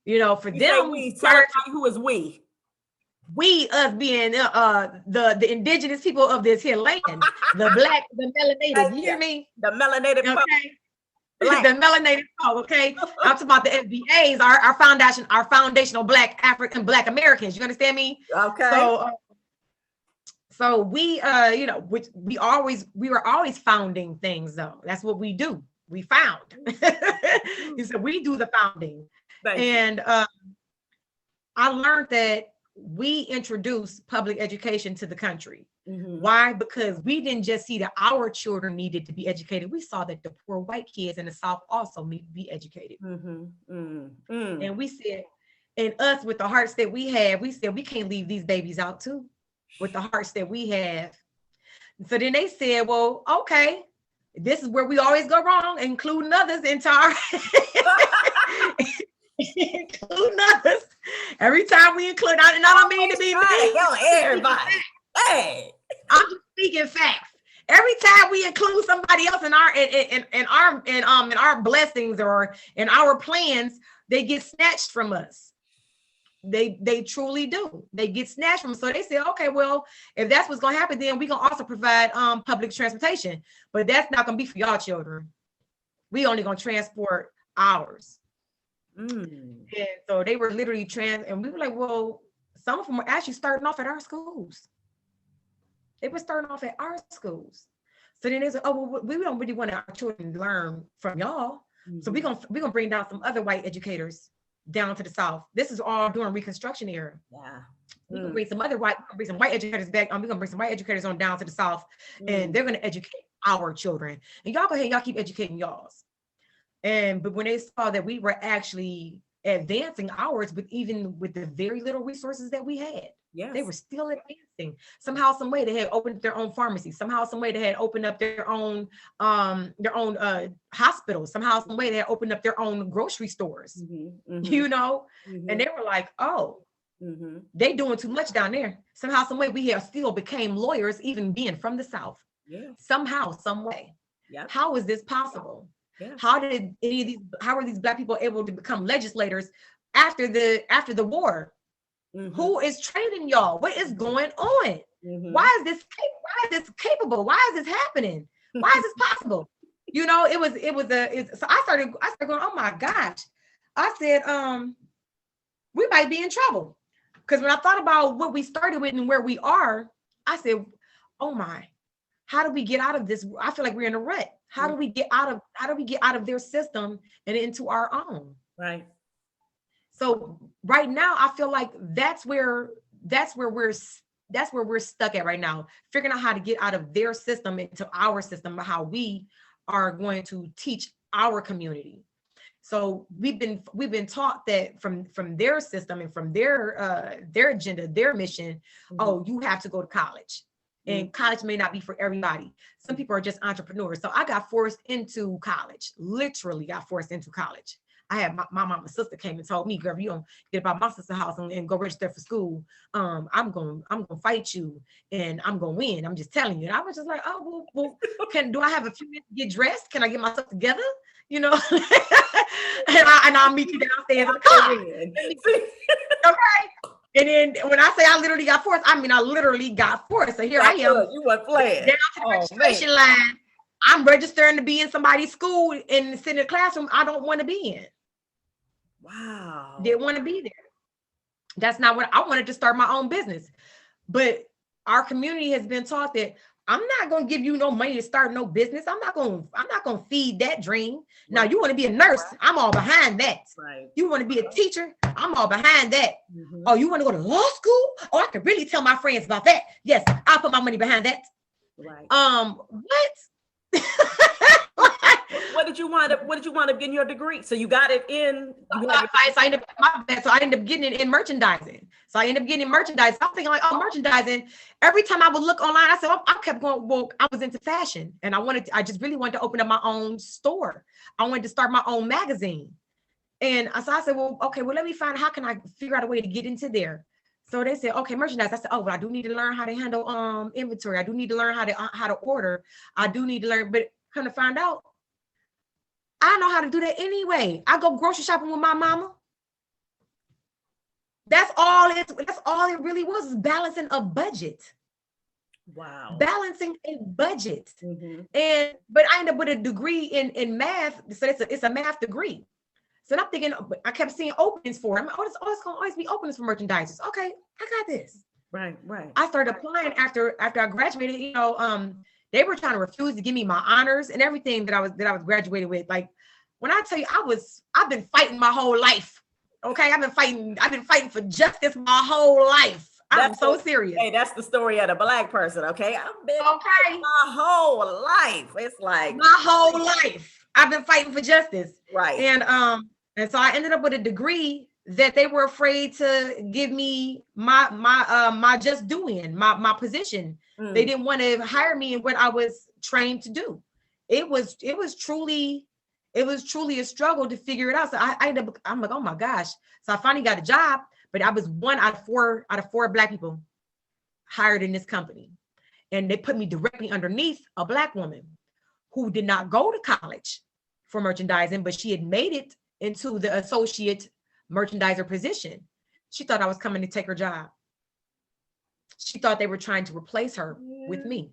For them, who is we? We, us being the indigenous people of this here land, the Black, the melanated. You hear me? The melanated. Okay. The melanated folk. Okay. I'm talking about the FBAs, our foundation, our foundational Black African Black Americans. You understand me? Okay. So we, we were always founding things though. That's what we do. We found. So we do the founding. And I learned that we introduced public education to the country. Why? Because we didn't just see that our children needed to be educated. We saw that the poor white kids in the South also need to be educated. And we said, and us with the hearts that we have, we said, we can't leave these babies out too, with the hearts that we have. So then they said, well, okay, this is where we always go wrong, including others into our, including others. Every time we include, and I don't mean to be mean. Everybody. Hey, I'm just speaking facts. Every time we include somebody else in our blessings or in our plans, they get snatched from us. They truly do. They get snatched from us. So they say, okay, well, if that's what's gonna happen, then we're gonna also provide public transportation. But that's not gonna be for y'all children. We only gonna transport ours. And so they were literally and we were like, well, some of them were actually starting off at our schools. They were starting off at our schools. So then they said, oh, well, we don't really want our children to learn from y'all. So we're gonna bring down some other white educators down to the South. This is all during Reconstruction era. We can bring some white educators back. We're gonna bring some white educators on down to the South, and they're gonna educate our children. And y'all go ahead, y'all keep educating y'all's. But when they saw that we were actually advancing ours, but even with the very little resources that we had, they were still advancing. Somehow, some way they had opened their own pharmacy. Somehow, some way they had opened up their own hospitals. Somehow, some way they had opened up their own grocery stores. You know, and they were like, oh, they doing too much down there. Somehow, some way we have still became lawyers, even being from the South. Somehow, some way. How is this possible? How did how are these Black people able to become legislators after the war? Who is training y'all? What is going on? Why is this capable? Why is this happening? Why is this possible? You know, so I started going, oh my gosh. I said, we might be in trouble. Because when I thought about what we started with and where we are, I said, oh my, how do we get out of this? I feel like we're in a rut. How do we get out of their system and into our own? Right. So right now, I feel like that's where we're stuck at right now, figuring out how to get out of their system into our system, how we are going to teach our community. So we've been taught that from their system and from their agenda, their mission. Oh, you have to go to college. And college may not be for everybody. Some people are just entrepreneurs. So I got forced into college, literally got forced into college. I had my mom and sister came and told me, girl, you don't get about my sister's house and go register for school. I'm going to fight you and I'm going to win. I'm just telling you. And I was just like, oh, well, do I have a few minutes to get dressed? Can I get myself together? You know, and I'll meet you downstairs in the car. Okay. And then when I say I literally got forced, I mean, I literally got forced. So here I am. You were playing. Down to the registration line. I'm registering to be in somebody's school and sit in a classroom I don't want to be in. Wow. Didn't want to be there. That's not what I wanted to start my own business. But our community has been taught that I'm not going to give you no money to start no business. I'm not going to feed that dream. Right. Now you want to be a nurse. I'm all behind that. Right. You want to be a teacher. I'm all behind that. Oh, you want to go to law school? Oh, I can really tell my friends about that. Yes, I'll put my money behind that. Right. What? What did you wind up getting your degree? So you got it in. I ended up getting it in merchandising. So I ended up getting merchandise. I'm thinking like, oh, merchandising. Every time I would look online, I said, I kept going. Well, I was into fashion, and I just really wanted to open up my own store. I wanted to start my own magazine, and so I said, well, okay, well, let me find how can I figure out a way to get into there. So they said, okay, merchandise. I said, oh, well, I do need to learn how to handle inventory. I do need to learn how to order. I do need to learn, but kind of find out, I know how to do that anyway. I go grocery shopping with my mama. That's all it really was, is balancing a budget. Wow. Balancing a budget. But I ended up with a degree in math. So it's a math degree. So I'm thinking, I kept seeing openings for it. I'm like, oh, it's going to always be openings for merchandisers. Okay, I got this. Right. I started applying after I graduated. You know, they were trying to refuse to give me my honors and everything that I was graduated with. Like, when I tell you, I've been fighting my whole life Okay, I've been fighting for justice my whole life. I'm so serious. Hey, that's the story of the Black person. Okay, I've been Okay. my whole life. It's like My whole life, I've been fighting for justice. right. And so I ended up with a degree that they were afraid to give me my just doing, my position. They didn't want to hire me in what I was trained to do. It was truly a struggle to figure it out. So I'm like, oh my gosh. So I finally got a job, but I was one out of four Black people hired in this company. And they put me directly underneath a Black woman who did not go to college for merchandising, but she had made it into the associate merchandiser position. She thought I was coming to take her job. She thought they were trying to replace her with me.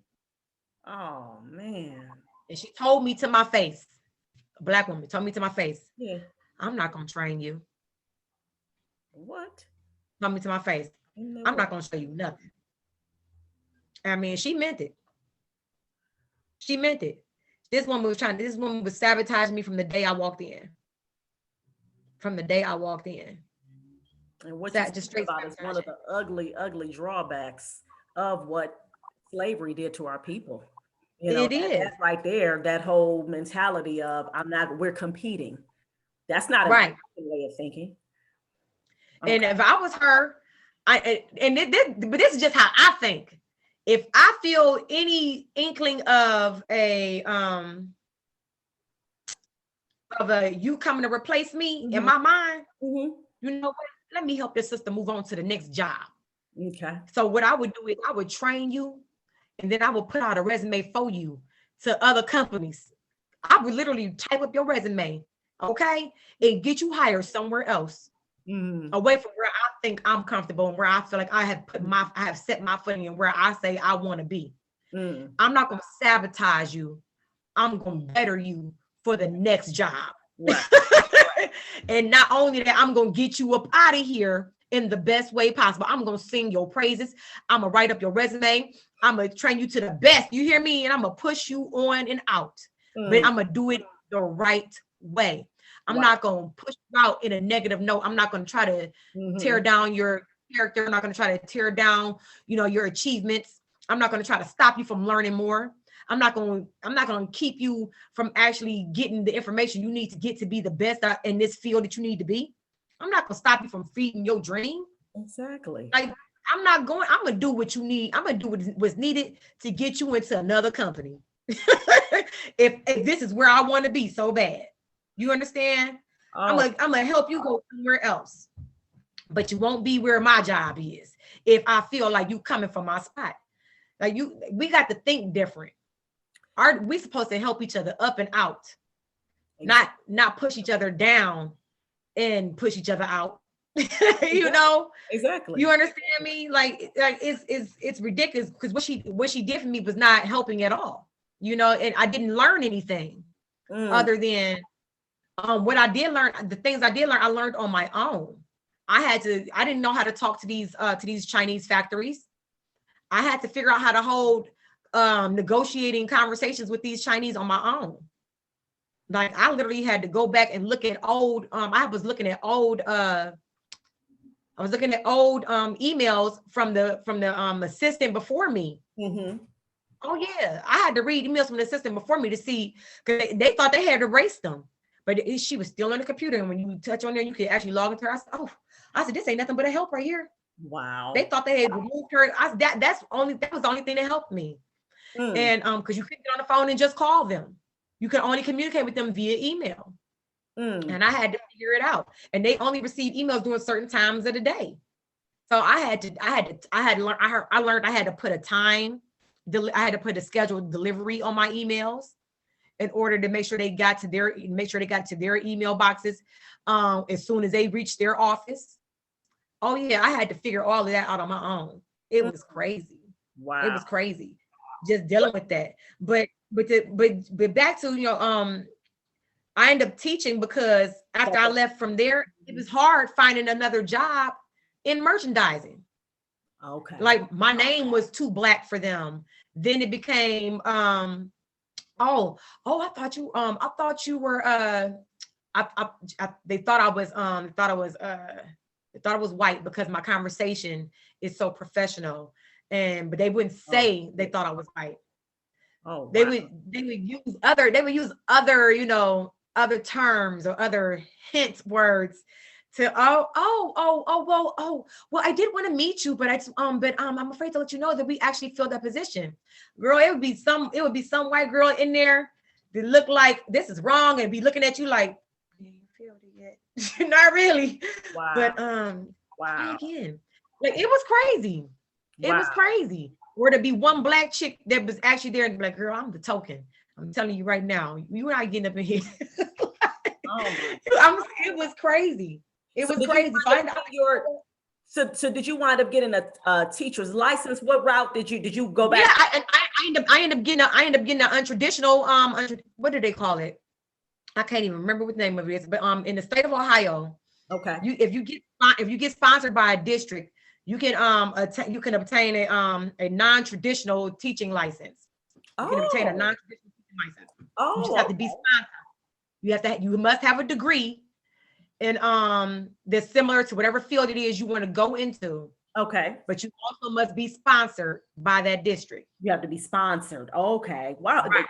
Oh man. And she told me to my face, a Black woman told me to my face, Yeah. I'm not going to train you. What? Told me to my face, I'm not going to show you nothing. I mean, she meant it. She meant it. This woman was sabotaging me from the day I walked in. From the day I walked in. And what That you just speak straight about is one of the ugly, ugly drawbacks of what slavery did to our people. You know, It is. That's right there, that whole mentality of we're competing. That's not a Right. way of thinking. And if I was her, but this is just how I think. If I feel any inkling of a you coming to replace me in my mind, you know what? Let me help this sister move on to the next job. Okay. So what I would do is I would train you, and then I would put out a resume for you to other companies. I would literally type up your resume, okay, and get you hired somewhere else, away from where I think I'm comfortable and where I feel like I have set my footing and where I say I want to be. I'm not going to sabotage you. I'm going to better you for the next job. Right. And not only that, I'm going to get you up out of here in the best way possible. I'm going to sing your praises. I'm going to write up your resume. I'm going to train you to the best. You hear me? And I'm going to push you on and out. But I'm going to do it the right way. I'm not going to push you out in a negative note. I'm not going to try to tear down your character. I'm not going to try to tear down, your achievements. I'm not going to try to stop you from learning more. I'm not going to keep you from actually getting the information you need to get to be the best in this field that you need to be. I'm not going to stop you from feeding your dream. Exactly. Like, I'm going to do what you need. I'm going to do what's needed to get you into another company. if this is where I want to be so bad. You understand? I'm gonna help you go somewhere else, but you won't be where my job is if I feel like you coming from my spot. Like we got to think different. We supposed to help each other up and out, not push each other down and push each other out. Exactly. You understand me? Like it's ridiculous because what she did for me was not helping at all. And I didn't learn anything other than what I did learn. The things I did learn, I learned on my own. I didn't know how to talk to these Chinese factories. I had to figure out how to hold negotiating conversations with these Chinese on my own. Like I literally had to go back and look at old. I was looking at old emails from the assistant before me. Oh yeah, I had to read emails from the assistant before me to see, because they thought they had erased them, but she was still on the computer. And when you touch on there, you could actually log into her. I said, this ain't nothing but a help right here. Wow. They thought they had removed her. That was the only thing that helped me. And because you couldn't get on the phone and just call them. You could only communicate with them via email. And I had to figure it out. And they only receive emails during certain times of the day. So I learned I had to put a time. I had to put a scheduled delivery on my emails in order to make sure they got to their email boxes as soon as they reached their office. Oh yeah, I had to figure all of that out on my own. It was crazy. Wow. It was crazy just dealing with that. But back to I ended up teaching because after I left from there, it was hard finding another job in merchandising. Okay. Like my name was too Black for them. Then it became I thought you were they thought I was white because my conversation is so professional, but they wouldn't say they thought I was white. Oh, wow. They would use other, other terms or other hint words to well, I did want to meet you, but I'm afraid to let you know that we actually filled that position. Girl, it would be some white girl in there that looked like this is wrong and be looking at you like, you ain't filled it yet. Not really. Wow. But wow. Again, like it was crazy. It was crazy. Or to be one black chick that was actually there and be like, girl, I'm the token. I'm telling you right now, you not getting up in here. It was crazy. It was crazy. So did you wind up getting a teacher's license? What route did you go back? Yeah, I ended up getting an untraditional what do they call it? I can't even remember what the name of it is, but in the state of Ohio, okay, if you get sponsored by a district, you can obtain a non-traditional teaching license. You can obtain a non-traditional teaching license. You just have to be sponsored. You must have a degree in that's similar to whatever field it is you want to go into. Okay. But you also must be sponsored by that district. You have to be sponsored. Okay. Wow. Right.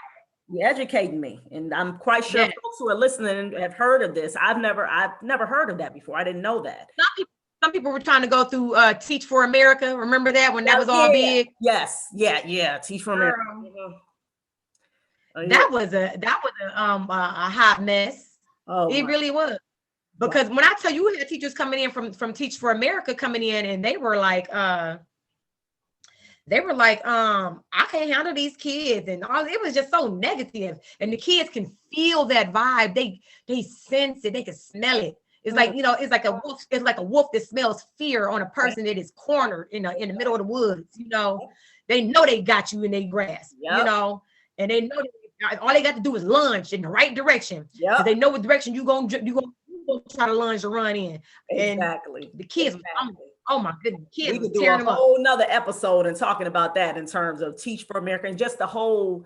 You're educating me. And I'm quite sure folks who are listening have heard of this. I've never heard of that before. I didn't know that. Some people were trying to go through Teach for America. Remember that when that was all big? Yes. Yeah. Teach for America. That was a hot mess. It really was. Because when I tell you, we had teachers coming in from Teach for America coming in, and they were like, I can't handle these kids, and all. It was just so negative, and the kids can feel that vibe. They sense it. They can smell it. It's like, it's like a wolf. It's like a wolf that smells fear on a person that is cornered in the middle of the woods. They know they got you in their grasp. And they know that all they got to do is lunge in the right direction. Yeah, they know what direction you gonna try to lunge or run in. Exactly. And the kids, oh my goodness, kids. We could do a whole nother episode and talking about that in terms of Teach for America and just the whole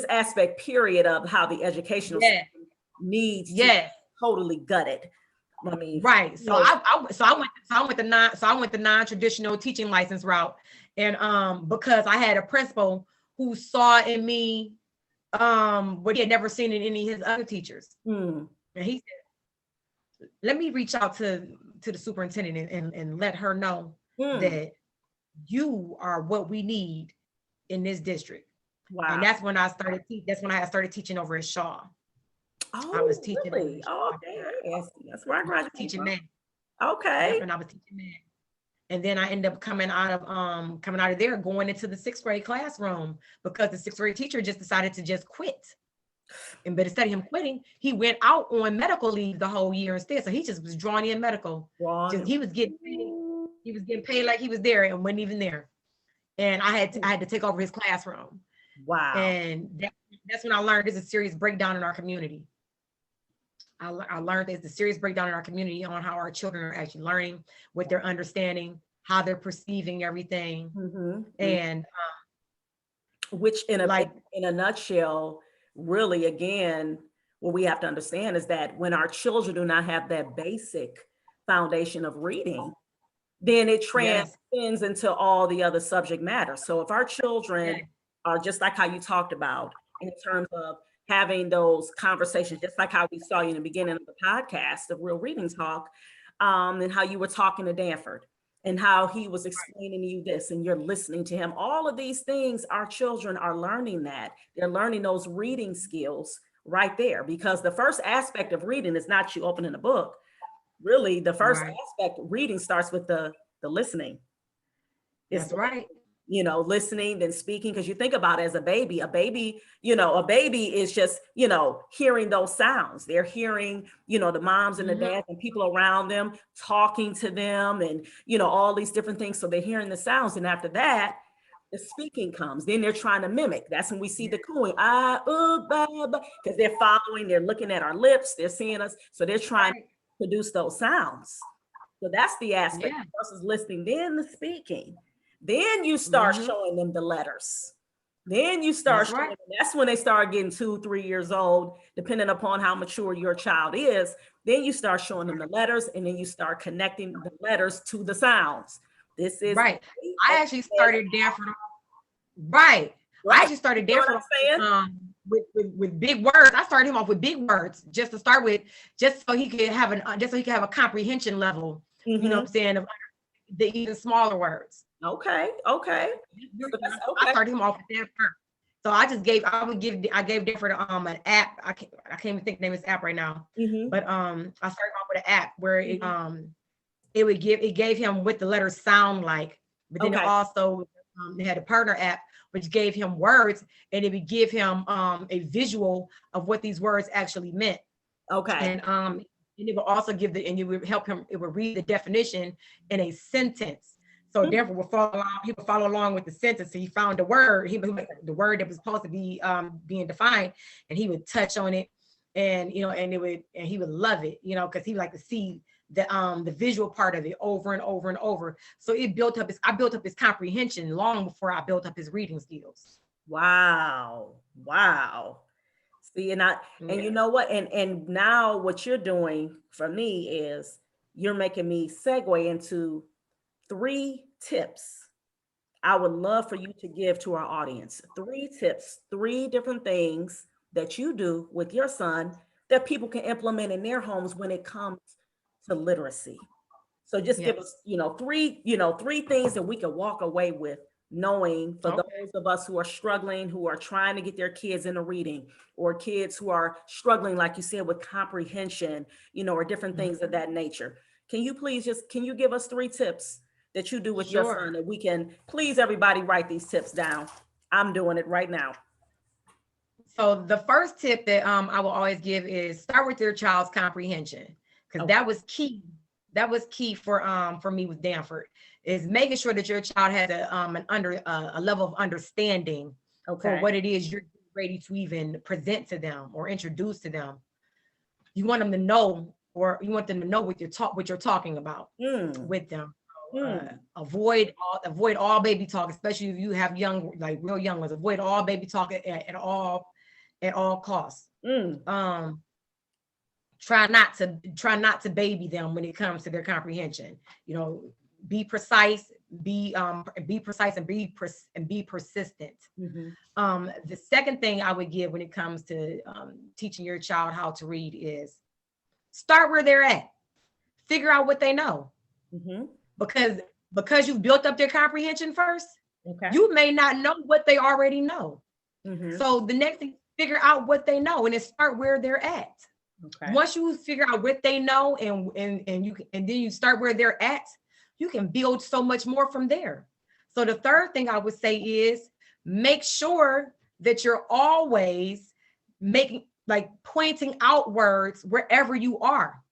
aspect period of how the educational system needs to be totally gutted. I mean, right. So I went the non-traditional teaching license route, and because I had a principal who saw in me what he had never seen in any of his other teachers. And he said, let me reach out to the superintendent and let her know that you are what we need in this district. Wow. And that's when I started teaching over at Shaw. I was teaching. Really? That's where I graduated teaching that. Okay. And I was teaching that. And then I ended up coming out of there, going into the 6th grade classroom because the 6th grade teacher just decided to just quit. And but instead of him quitting, he went out on medical leave the whole year instead. So he just was drawn in medical. He was getting paid like he was there and wasn't even there. And I had to take over his classroom. Wow. And that's when I learned there's a serious breakdown in our community. I learned there's a serious breakdown in our community on how our children are actually learning, what they're understanding, how they're perceiving everything. And which in a nutshell, really, again, what we have to understand is that when our children do not have that basic foundation of reading, then it transcends into all the other subject matter. So if our children are just like how you talked about in terms of having those conversations, just like how we saw you in the beginning of the podcast of Real Reading Talk, and how you were talking to Danford and how he was explaining to you this and you're listening to him. All of these things, our children are learning that. They're learning those reading skills right there, because the first aspect of reading is not you opening a book. Really, the first aspect of reading starts with the listening. That's right. Listening, then speaking, because you think about it as a baby is just, hearing those sounds. They're hearing, the moms and the dads and people around them talking to them and, all these different things. So they're hearing the sounds. And after that, the speaking comes. Then they're trying to mimic. That's when we see the cooing, because they're following, they're looking at our lips, they're seeing us. So they're trying to produce those sounds. So that's the aspect versus listening, then the speaking. Then you start showing them the letters. Then you start That's showing right. them. That's when they start getting 2, 3 years old, depending upon how mature your child is. Then you start showing them the letters, and then you start connecting the letters to the sounds. This is Right. I actually started Danford. Right. I right. actually started You know what Danford I'm saying? with big words. I started him off with big words just to start with, just so he could have a comprehension level. You know what I'm saying, of the even smaller words. Okay. Okay. So that's I okay. started him off with that first. So I gave Danford an app. I can't even think the name of this app right now. But I started off with an app where it gave him what the letters sound like, but then it also it had a partner app which gave him words, and it would give him a visual of what these words actually meant. Okay. And it would also and it would help him, it would read the definition in a sentence. So therefore he would follow along with the sentence. So he found the word, the word that was supposed to be being defined, and he would touch on it, and he would love it, because he liked to see the visual part of it over and over and over. So I built up his comprehension long before I built up his reading skills. Wow. Wow. See, and you know what? And now what you're doing for me is you're making me segue into 3 tips I would love for you to give to our audience. 3 tips, 3 different things that you do with your son that people can implement in their homes when it comes to literacy. So just give us, 3 things that we can walk away with, knowing for those of us who are struggling, who are trying to get their kids into reading, or kids who are struggling, like you said, with comprehension, or different things of that nature. Can you give us 3 tips that you do with your son that we can, please everybody write these tips down. I'm doing it right now. So the first tip that I will always give is start with your child's comprehension, because that was key. That was key for me with Danford, is making sure that your child has a level of understanding for what it is you're ready to even present to them or introduce to them. You want them to know, or you want them to know what you're talking about with them. Avoid all baby talk, especially if you have real young ones. Avoid all baby talk at all costs. Try not to baby them when it comes to their comprehension. Be precise, be precise, and be persistent. The second thing I would give when it comes to teaching your child how to read is start where they're at. Figure out what they know. Because you've built up their comprehension first, you may not know what they already know. So the next thing, figure out what they know, and then start where they're at. Once you figure out what they know, and then you start where they're at, you can build so much more from there. So the third thing I would say is make sure that you're always pointing out words wherever you are.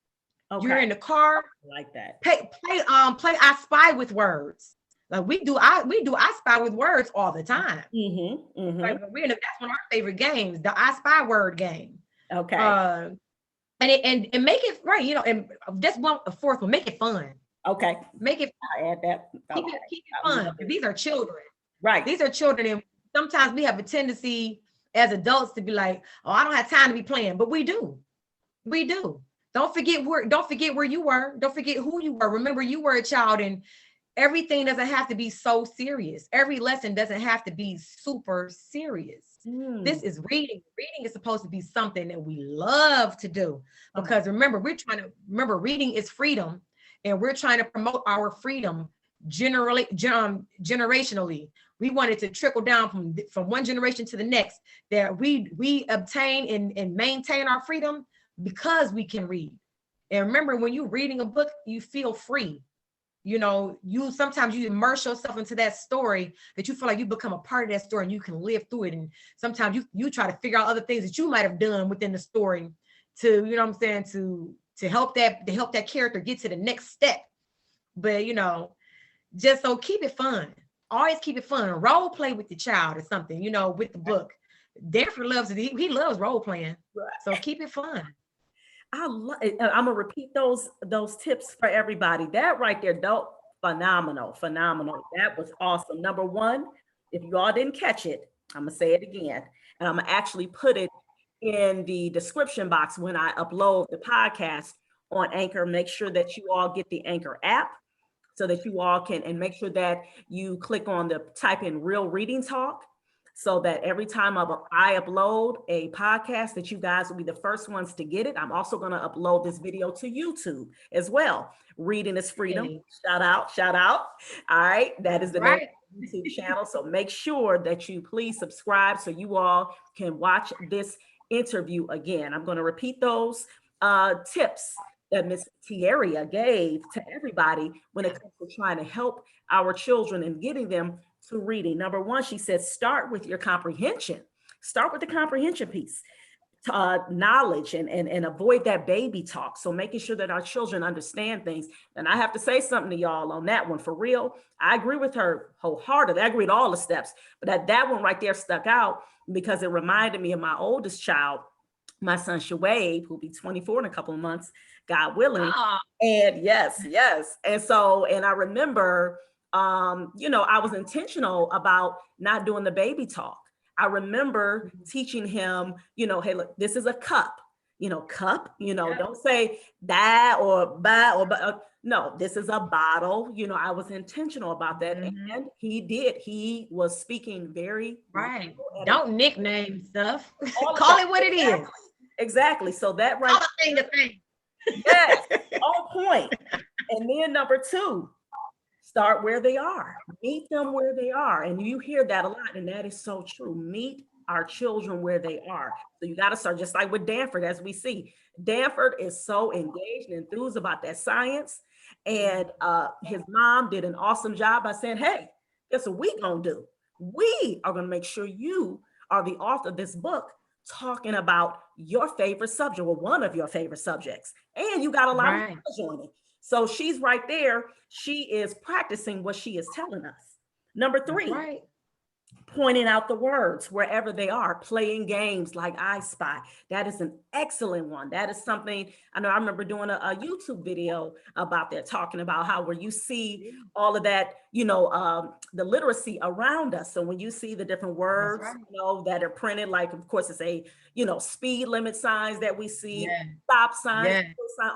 You're in the car, like that. Play I Spy with words. Like we do I Spy with words all the time. Like that's one of our favorite games, the I Spy word game. And make it right, and that's a fourth one. Make it fun. Make it fun. I add that. Keep it fun. These are children. Right. These are children, and sometimes we have a tendency as adults to be like, oh, I don't have time to be playing, but we do. We do. Don't forget where you were. Don't forget who you were. Remember, you were a child, and everything doesn't have to be so serious. Every lesson doesn't have to be super serious. This is reading. Reading is supposed to be something that we love to do, because remember, reading is freedom, and we're trying to promote our freedom generationally. We want it to trickle down from one generation to the next, that we obtain and maintain our freedom because we can read. And remember, when you're reading a book, you feel free. Sometimes you immerse yourself into that story, that you feel like you become a part of that story and you can live through it. And sometimes you try to figure out other things that you might have done within the story to help that character get to the next step. But just so keep it fun. Always keep it fun. Role play with the child or something, with the book. Danford loves it. He loves role playing. So keep it fun. I'm gonna repeat those tips for everybody. That right there, phenomenal. That was awesome. Number 1, if you all didn't catch it, I'm gonna say it again, and I'm gonna actually put it in the description box when I upload the podcast on Anchor. Make sure that you all get the Anchor app so that you all can, and make sure that you click on the type in Real Reading Talk, so that every time I upload a podcast, that you guys will be the first ones to get it. I'm also going to upload this video to YouTube as well. Reading is Freedom. Hey. Shout out, shout out. All right. That is the name Right. of the YouTube channel. So make sure that you please subscribe so you all can watch this interview again. I'm going to repeat those tips that Miss Tiairrea gave to everybody when it comes to trying to help our children and getting them to reading. Number one, she said, start with your comprehension. Start with the comprehension piece. Knowledge and avoid that baby talk. So making sure that our children understand things. And I have to say something to y'all on that one. For real, I agree with her wholeheartedly. I agree with all the steps, but that one right there stuck out because it reminded me of my oldest child, my son Shoaib, who'll be 24 in a couple of months, God willing. And yes. And so, and I remember, I was intentional about not doing the baby talk. I remember teaching him, hey, look, this is a cup, cup, don't say that or ba or ba. No, this is a bottle. I was intentional about that. And he did. He was speaking very right. Don't nickname stuff. Call it what it exactly. is. Exactly. So that right. Call a thing to thing. Yes, on point. And then number two, start where they are. Meet them where they are. And you hear that a lot, and that is so true. Meet our children where they are. So you got to start just like with Danford, as we see. Danford is so engaged and enthused about that science. And his mom did an awesome job by saying, hey, guess what we gonna do? We are gonna make sure you are the author of this book talking about your favorite subject or one of your favorite subjects. And you got a lot of knowledge on it. So she's right there. She is practicing what she is telling us. Number three, pointing out the words wherever they are, playing games like I Spy. That is an excellent one. That is something, I know I remember doing a YouTube video about that, talking about how where you see all of that, the literacy around us. So when you see the different words, that are printed, like, of course, it's a, speed limit signs that we see, stop signs,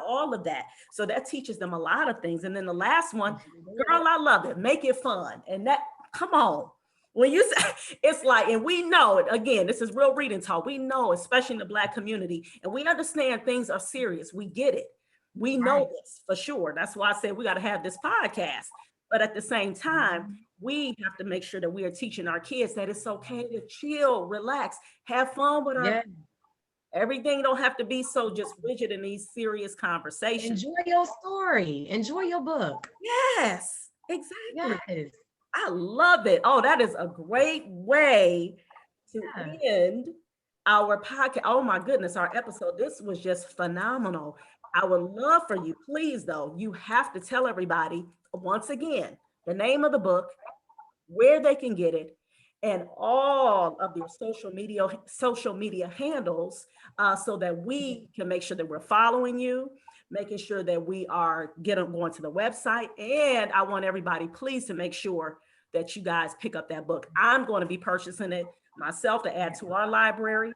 all of that. So that teaches them a lot of things. And then the last one, girl, I love it. Make it fun. And that, come on. When you say, it's like, and we know it, again, this is Real Reading Talk. We know, especially in the Black community, and we understand things are serious. We get it. We know this for sure. That's why I said we got to have this podcast. But at the same time, we have to make sure that we are teaching our kids that it's okay to chill, relax, have fun with our everything. Don't have to be so just rigid in these serious conversations. Enjoy your story. Enjoy your book. Yes, exactly. Yes. I love it. Oh, that is a great way to end our podcast. Oh my goodness, our episode. This was just phenomenal. I would love for you, please, though, you have to tell everybody once again, the name of the book, where they can get it, and all of your social media handles, so that we can make sure that we're following you, making sure that we are going to the website. And I want everybody, please, to make sure that you guys pick up that book. I'm going to be purchasing it myself to add to our library.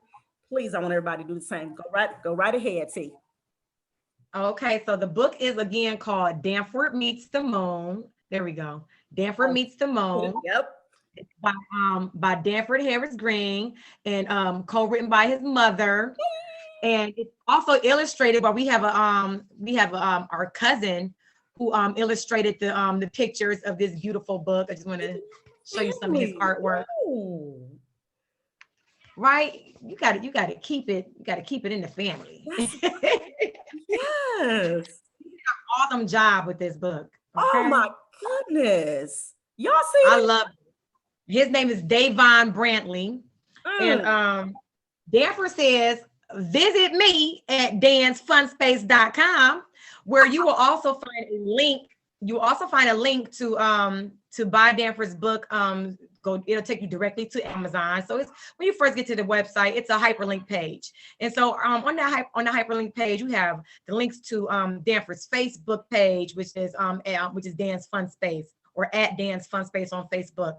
Please, I want everybody to do the same. Go right ahead, T. Okay, so the book is again called Danford Meets the Moon. There we go. Danford Meets the Moon. Yep. It's by Danford Harris-Green and co-written by his mother. And it's also illustrated by we have our cousin who illustrated the pictures of this beautiful book. I just want to show you some of his artwork. Ooh. Right? You got to keep it. You got to keep it in the family. Yes. Awesome job with this book. Okay? Oh my goodness. Y'all see I love it. His name is Davon Brantley. And Danford says, visit me at dansfunspace.com, where you will also find a link. You will also find a link to buy Danford's book. It'll take you directly to Amazon. So it's when you first get to the website, it's a hyperlink page. And so on the hyperlink page, you have the links to Danford's Facebook page, which is Dance Fun Space, or at Dance Fun Space on Facebook.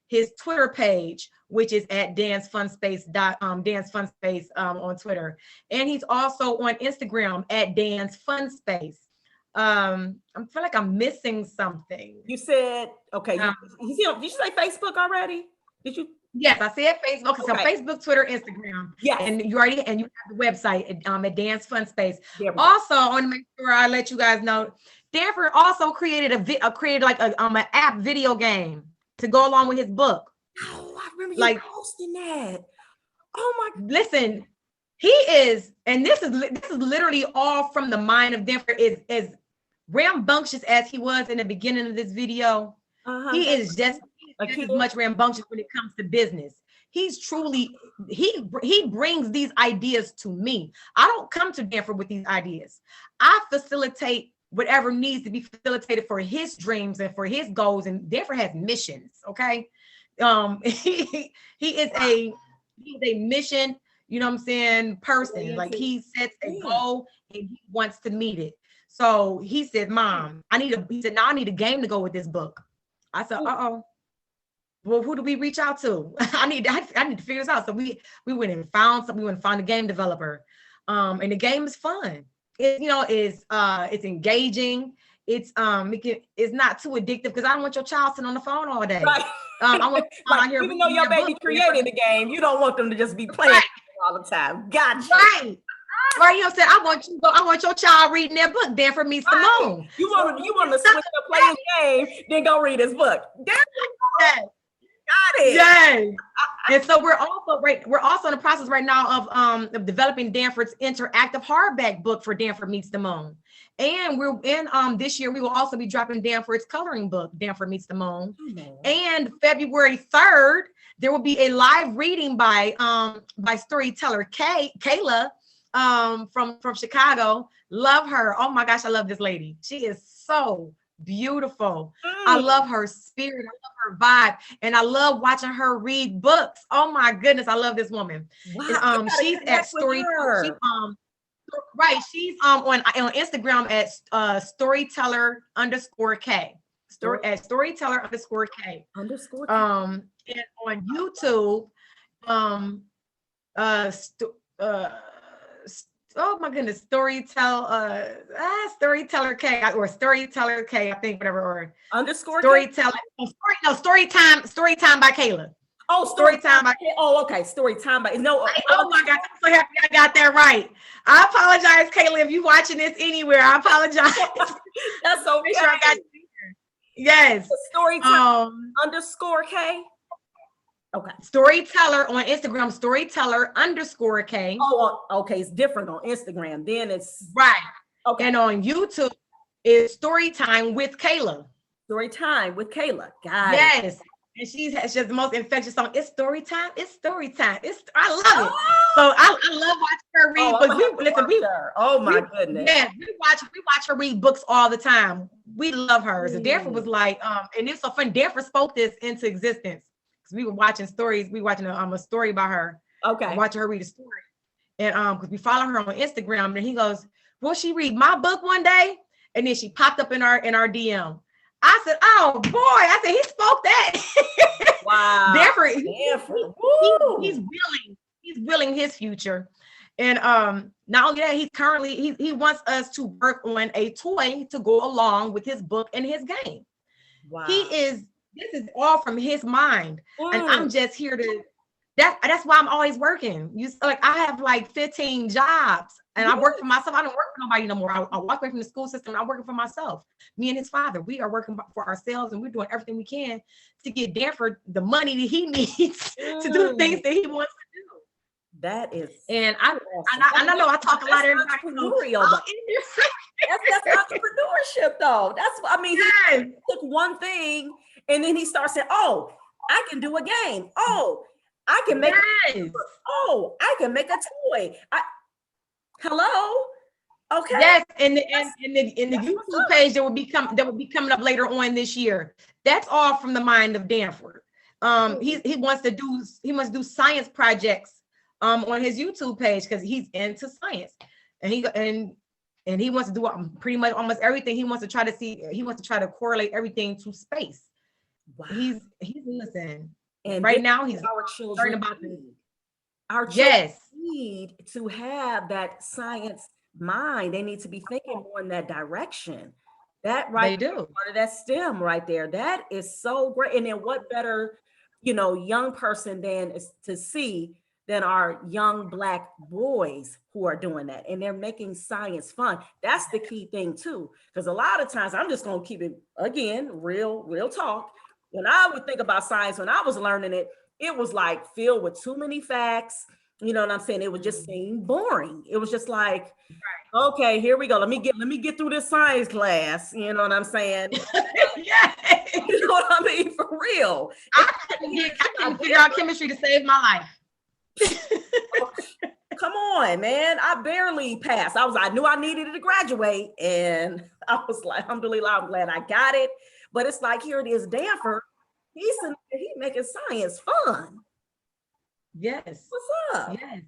his Twitter page, which is at dansfunspace, dansfunspace on Twitter. And he's also on Instagram at dansfunspace. I feel like I'm missing something. You said, okay, did you say Facebook already? Did you? Yes, I said Facebook. So Okay. Facebook, Twitter, Instagram. Yes. And you have the website at Dance Fun Space. Also, I want to make sure I let you guys know, Danford also created an app video game to go along with his book. oh, I remember you posting that. Oh my! Listen, he is, and this is literally all from the mind of Danford. Is as rambunctious as he was in the beginning of this video. He is just as much rambunctious when it comes to business. He's truly, he brings these ideas to me. I don't come to Danford with these ideas. I facilitate whatever needs to be facilitated for his dreams and for his goals. And Danford has missions. Okay. He is a mission, you know what I'm saying, person. Like he sets a goal and he wants to meet it. So he said, Mom, he said, now I need a game to go with this book. I said, well, who do we reach out to? I need to figure this out. So we went and found a game developer. And the game is fun. It's engaging. It's not too addictive because I don't want your child sitting on the phone all day. Right. I want here even though your baby created the game, you don't want them to just be playing all the time. Gotcha. Right. Right, you know what I'm saying? I want your child reading their book, Danford Meets the Moon. You want to switch up, play his game, then go read his book. Yes. Got it. Yes. And so we're also in the process right now of developing Danford's interactive hardback book for Danford Meets the Moon. And we're in this year we will also be dropping Danford's coloring book, Danford Meets the Moon. And February 3rd, there will be a live reading by storyteller Kayla from Chicago. Love her. Oh my gosh, I love this lady. She is so beautiful. I love her spirit. I love her vibe, and I love watching her read books. Oh my goodness, I love this woman. Wow, and, she's at Storyteller. She's on Instagram at storyteller_K. Storyteller_K. And on YouTube, oh my goodness, Storyteller K or Storyteller K, I think, whatever, or underscore Storyteller. Storytime by Kayla. Oh, Storytime by Kayla. Oh, okay, Storytime by Oh my gosh, I'm so happy I got that right. I apologize, Kayla, if you're watching this anywhere. I apologize. That's so make sure I got you here. Yes. Storytime_K. Okay. Storyteller on Instagram, Storyteller_K. Oh, okay. It's different on Instagram. Then it's right. Okay. And on YouTube is Storytime with Kayla. Storytime with Kayla. Got it. Yes. And she has just the most infectious song. It's story time. It's story time. I love it. So I love watching her read. Oh my goodness. Yeah, we watch her read books all the time. We love her. So Danford was like, and it's so fun. Danford spoke this into existence. We were watching stories. We watching a story about her. Okay. Watching her read a story. And because we follow her on Instagram, and he goes, will she read my book one day? And then she popped up in our DM. I said, oh boy. I said, he spoke that. Wow. Danford. He's willing his future. And not only that, he wants us to work on a toy to go along with his book and his game. Wow. This is all from his mind. And I'm just here to, that's why I'm always working. I have like 15 jobs and I work for myself. I don't work for nobody no more. I walk away from the school system. I'm working for myself. Me and his father, we are working for ourselves, and we're doing everything we can to get Danford the money that he needs to do the things that he wants to do. That is, and I know I talk a lot of entrepreneurial. That's entrepreneurship, though. He took one thing and then he starts saying, "Oh, I can do a game. Oh, I can make. Oh, I can make a toy. Hello." Okay. Yes, and the YouTube page that will be coming up later on this year. That's all from the mind of Danford. He wants to do science projects on his YouTube page because he's into science, and he wants to do pretty much almost everything. He wants to try to correlate everything to space. Wow. He's listen. And right now he's our learning children about need. Our children yes, need to have that science mind. They need to be thinking more in that direction. That right they there, do. part of that STEM right there. That is so great. And then what better, young person than is to see than our young Black boys who are doing that. And they're making science fun. That's the key thing too. Because a lot of times, I'm just gonna keep it again, real talk. When I would think about science, when I was learning it, it was like filled with too many facts. You know what I'm saying? It would just seem boring. It was just like, okay, here we go. Let me get through this science class. You know what I'm saying? Yeah. You know what I mean? For real. I couldn't figure out chemistry to save my life. Come on, man. I barely passed. I knew I needed to graduate. And I was like, alhamdulillah, I'm glad I got it. But it's like, here it is, Danford. He's making science fun. Yes. What's up? Yes.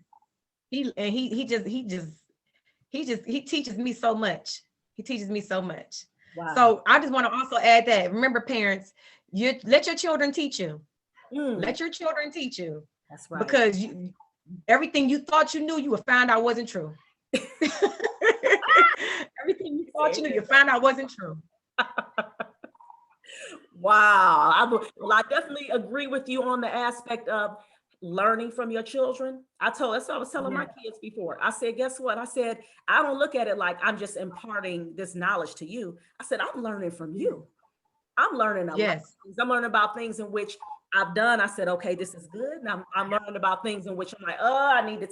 He teaches me so much. He teaches me so much. Wow. So I just want to also add that, remember, parents, you let your children teach you. Let your children teach you. That's right. Because everything you thought you knew, you would find out wasn't true. Everything you thought you knew, you found out wasn't true. Wow. I definitely agree with you on the aspect of learning from your children. That's what I was telling my kids before. I said, guess what? I said, I don't look at it like I'm just imparting this knowledge to you. I said, I'm learning from you. I'm learning a lot of things. I'm learning about things in which I've done. I said, okay, this is good. Now I'm learning about things in which I'm like, I need to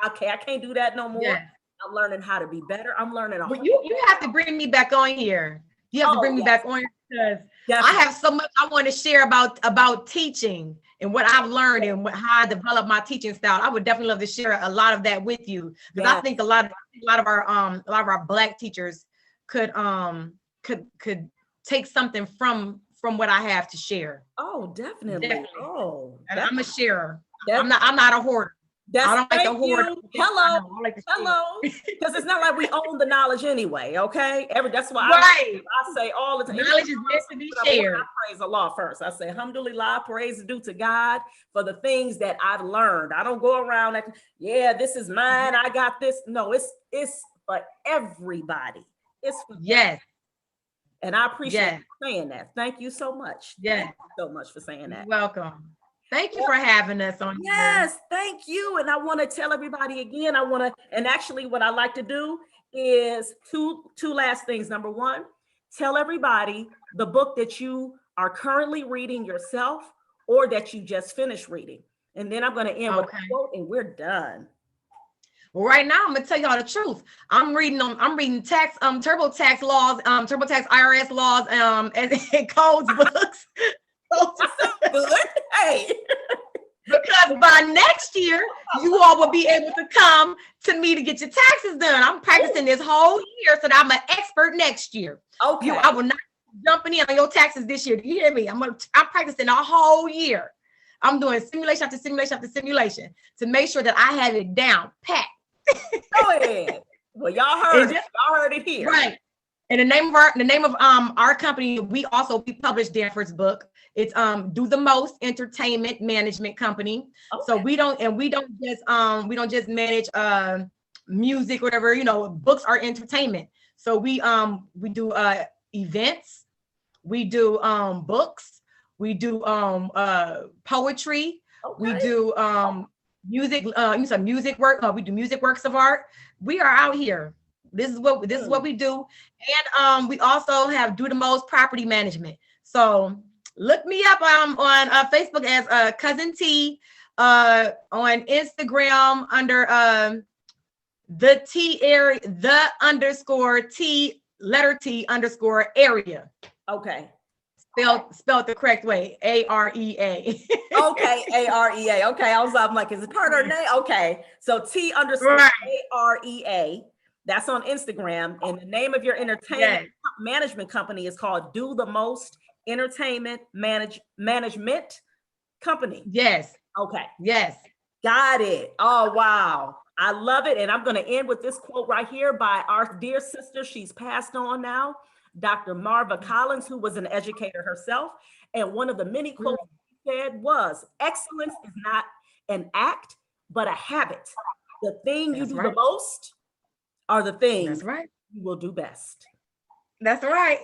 I can't do that no more. Yeah. I'm learning how to be better. I'm learning. You have to bring me back on here. You have to bring me back on here because I have so much I want to share about teaching and what I've learned and how I developed my teaching style. I would definitely love to share a lot of that with you because I think a lot of our Black teachers could take something from what I have to share. Oh, definitely. Oh, and I'm a sharer. I'm not a hoarder. I don't like to hoard. Hello. Because it's not like we own the knowledge anyway. Okay. That's why I say all the time. Knowledge is meant to be shared. I praise Allah first. I say, alhamdulillah, praise is due to God for the things that I've learned. I don't go around like, this is mine. I got this. No, it's for everybody. It's for yes. And I appreciate you saying that. Thank you so much. Yes. Thank you so much for saying that. You're welcome. Thank you for having us on here. Yes, thank you. And I want to tell everybody again, and actually what I like to do is two last things. Number one, tell everybody the book that you are currently reading yourself or that you just finished reading. And then I'm going to end with a quote and we're done. Well, right now I'm gonna tell y'all the truth. I'm reading tax, TurboTax laws, TurboTax IRS laws, and codes books. Good. Hey. Because by next year, you all will be able to come to me to get your taxes done. I'm practicing this whole year so that I'm an expert next year. Okay. I will not be jumping in on your taxes this year. Do you hear me? I'm practicing a whole year. I'm doing simulation after simulation after simulation to make sure that I have it down pat. Go ahead. Well, y'all heard it here. Right. And the name of our company, we published Danford's book. It's Do the Most Entertainment Management Company. Okay. So we don't just manage music or whatever, books are entertainment. So we do events, we do books, we do poetry, we do music, music work, we do music works of art. We are out here. This is what we do. And we also have Do the Most Property Management. So look me up on Facebook as Cousin T, on Instagram under the _T_area. Okay. Spelled the correct way, AREA. Okay, AREA. Okay, I'm like, is it part of her name? Okay, so T_AREA. That's on Instagram, and the name of your entertainment management company is called Do the Most Entertainment Management Company. Yes. Okay. Yes. Got it. Oh, wow. I love it. And I'm going to end with this quote right here by our dear sister. She's passed on now, Dr. Marva Collins, who was an educator herself. And one of the many quotes she said was excellence is not an act, but a habit. The thing you That's do right. the most are the things That's right. you will do best. That's right.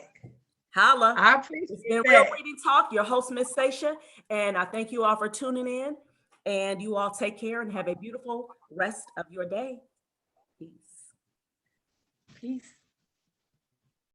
Holla. I It's appreciate been Real that. Reading Talk, your host, Miss Seisha, and I thank you all for tuning in. And you all take care and have a beautiful rest of your day. Peace. Peace.